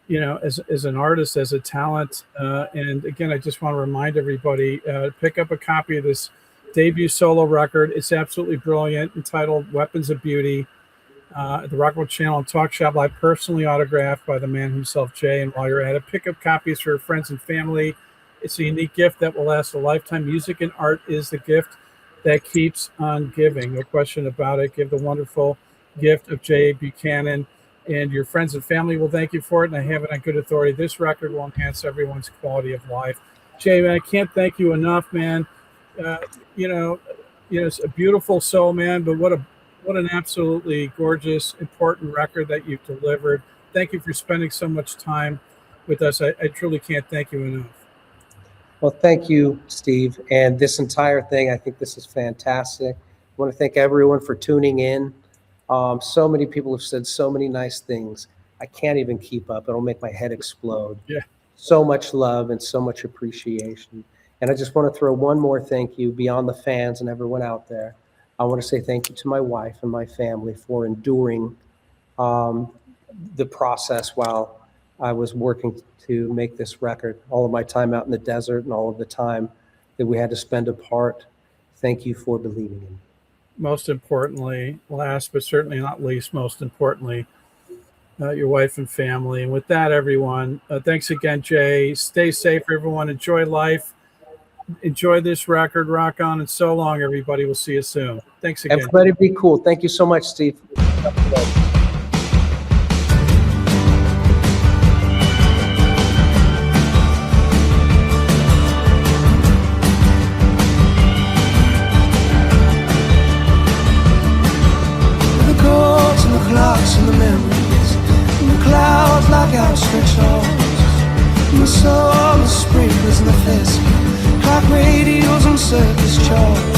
as an artist, as a talent. And again, I just want to remind everybody, pick up a copy of this debut solo record. It's absolutely brilliant, entitled Weapons of Beauty. at the Rock and Roll Channel and Talk Shop Live, personally autographed by the man himself, Jay. And while you're at it, pick up copies for your friends and family. It's a unique gift that will last a lifetime. Music and art is the gift that keeps on giving. No question about it. Give the wonderful gift of Jay Buchanan, and your friends and family will thank you for it. And I have it on good authority. This record will enhance everyone's quality of life. Jay, man, I can't thank you enough, man. It's a beautiful soul, man, but what an absolutely gorgeous, important record that you've delivered. Thank you for spending so much time with us. I truly can't thank you enough. Well, thank you, Steve. And this entire thing, I think this is fantastic. I want to thank everyone for tuning in. So many people have said so many nice things. I can't even keep up. It'll make my head explode. Yeah. So much love and so much appreciation. And I just want to throw one more thank you beyond the fans and everyone out there. I want to say thank you to my wife and my family for enduring the process while I was working to make this record. All of my time out in the desert and all of the time that we had to spend apart. Thank you for believing in me. Most importantly, last but certainly not least, most importantly, your wife and family. And with that, everyone, thanks again, Jay. Stay safe, everyone. Enjoy life. Enjoy this record. Rock on, and so long, everybody. We'll see you soon. Thanks again. Everybody be cool. Thank you so much, Steve. The chords and the clocks and the memories, and the clouds like outstretched arms, and the sun, the sprinklers and the fescue, like radios on surface charts.